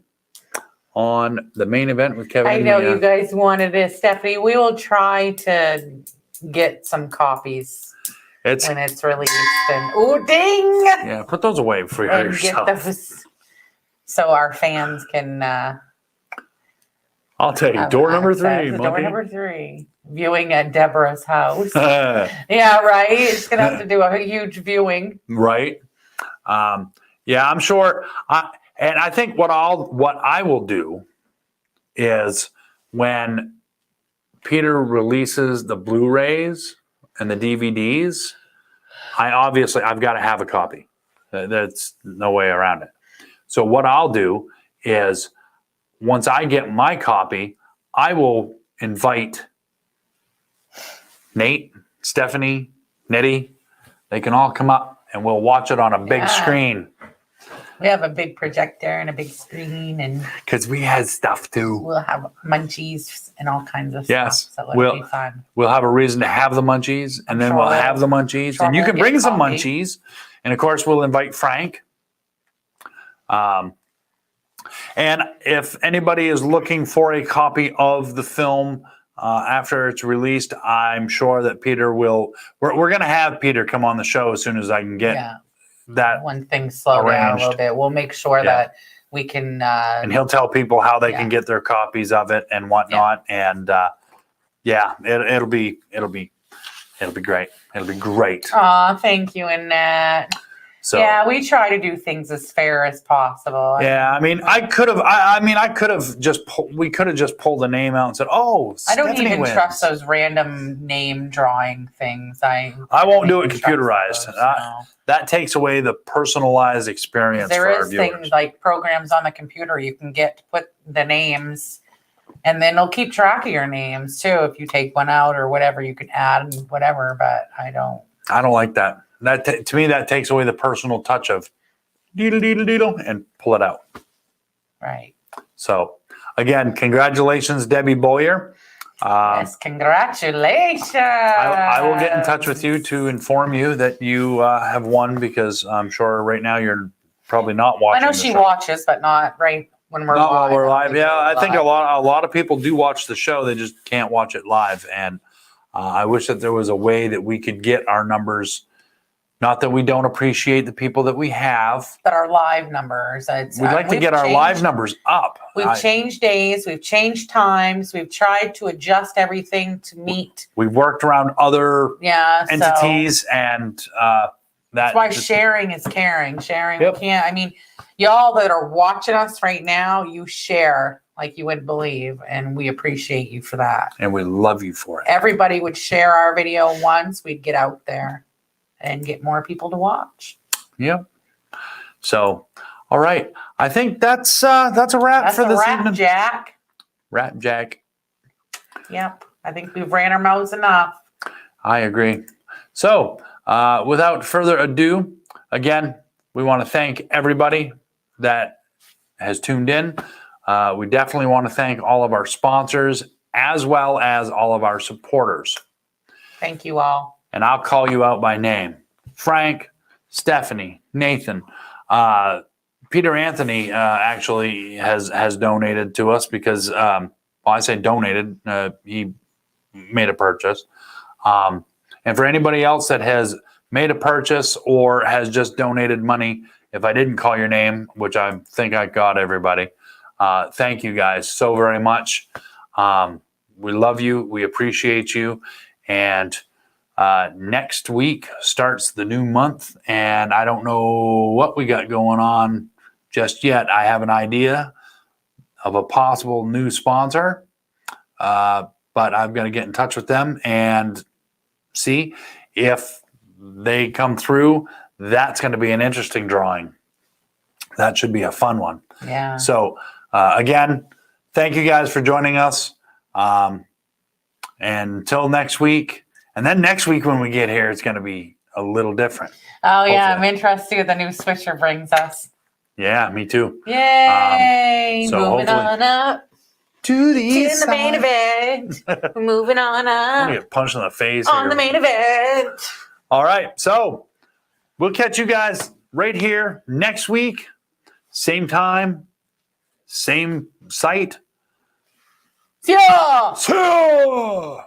on the main event with Kevin. I know you guys wanted it, Stephanie. We will try to get some copies when it's released. And ooh, ding! Yeah, put those away for And yourself. get those so our fans can. I'll tell you, door number 3. Door number 3. Viewing at Deborah's house. Yeah, Yeah, right. It's gonna have to do a huge viewing. right. Yeah, I'm sure. And I think what I will do is when Peter releases the Blu-rays and the DVDs, I've got to have a copy. That's no way around it. So what I'll do is once I get my copy, I will invite Nate, Stephanie, Nettie. They can all come up and we'll watch it on a big screen. We have a big projector and a big screen, and because we had stuff too. we'll have munchies and all kinds of Yes, stuff. So it'll be fun. We'll have a reason to have the munchies, and then Sure we'll will. have the munchies, Sure and you we'll can get bring some coffee. munchies, and of course we'll invite Frank. And if anybody is looking for a copy of the film after it's released, I'm sure that Peter will. We're going to have Peter come on the show as soon as I can get that, When things slow down a arranged. little bit, we'll make sure that we can. and he'll tell people how they can get their copies of it and whatnot. And it'll be great. It'll be great. Aw, thank you, Annette. So Yeah, we try to do things as fair as possible. yeah, I mean, I could have. We could have just pulled the name out and said, "Oh, I don't Stephanie even wins." trust those random name drawing things. I won't do it trust computerized. those, no. That takes away the personalized experience There for our is viewers. things like programs on the computer you can get to put the names, and then it'll keep track of your names too. If you take one out or whatever, you can add and whatever. But I don't. I don't like that. To me, that takes away the personal touch of deedle deedle deedle and pull it out. Right. So again, congratulations, Debbie Boyer. Yes, congratulations. I will get in touch with you to inform you that you have won, because I'm sure right now you're probably not I watching. know the she show. watches, but not right when we're Not live. while we're live. Yeah, I think a live. lot of people do watch the show. They just can't watch it live. And I wish that there was a way that we could get our numbers. Not that we don't appreciate the people that we have. But our live numbers. We'd like to we've get our changed- live numbers up. We've changed days. We've changed times. We've tried to adjust everything to meet. We've worked around other Yeah. entities, and That's why just- sharing is caring. Sharing, Yep. we can't. I mean, y'all that are watching us right now, you share like you wouldn't believe, and we appreciate you for that. and we love you for it. Everybody would share our video once, we'd get out there and get more people to watch. Yep. So, all right. I think that's a wrap That's for a this wrap, evening. Jack. Wrap Jack. Yep. I think we've ran our mouths enough. I agree. So, without further ado, again, we want to thank everybody that has tuned in. We definitely want to thank all of our sponsors as well as all of our supporters. Thank you all. And I'll call you out by name. Frank, Stephanie, Nathan, Peter Anthony actually has donated to us because, I say donated, he made a purchase. And for anybody else that has made a purchase or has just donated money, if I didn't call your name, which I think I got everybody, thank you guys so very much. We love you. We appreciate you. And next week starts the new month, and I don't know what we got going on just yet. I have an idea of a possible new sponsor, but I'm going to get in touch with them and see if they come through. That's going to be an interesting drawing. That should be a fun one. Yeah. So again, thank you guys for joining us. And until next week. And then next week when we get here, it's going to be a little different. Oh, yeah. Hopefully. I'm interested to see what the new switcher brings us. Yeah, me too. Yay. So Moving hopefully- on up To the to east the main side. event. Moving on I'm going to up get punched in the face on here. the main event. All right. So we'll catch you guys right here next week. Same time, same site. Yeah. See ya!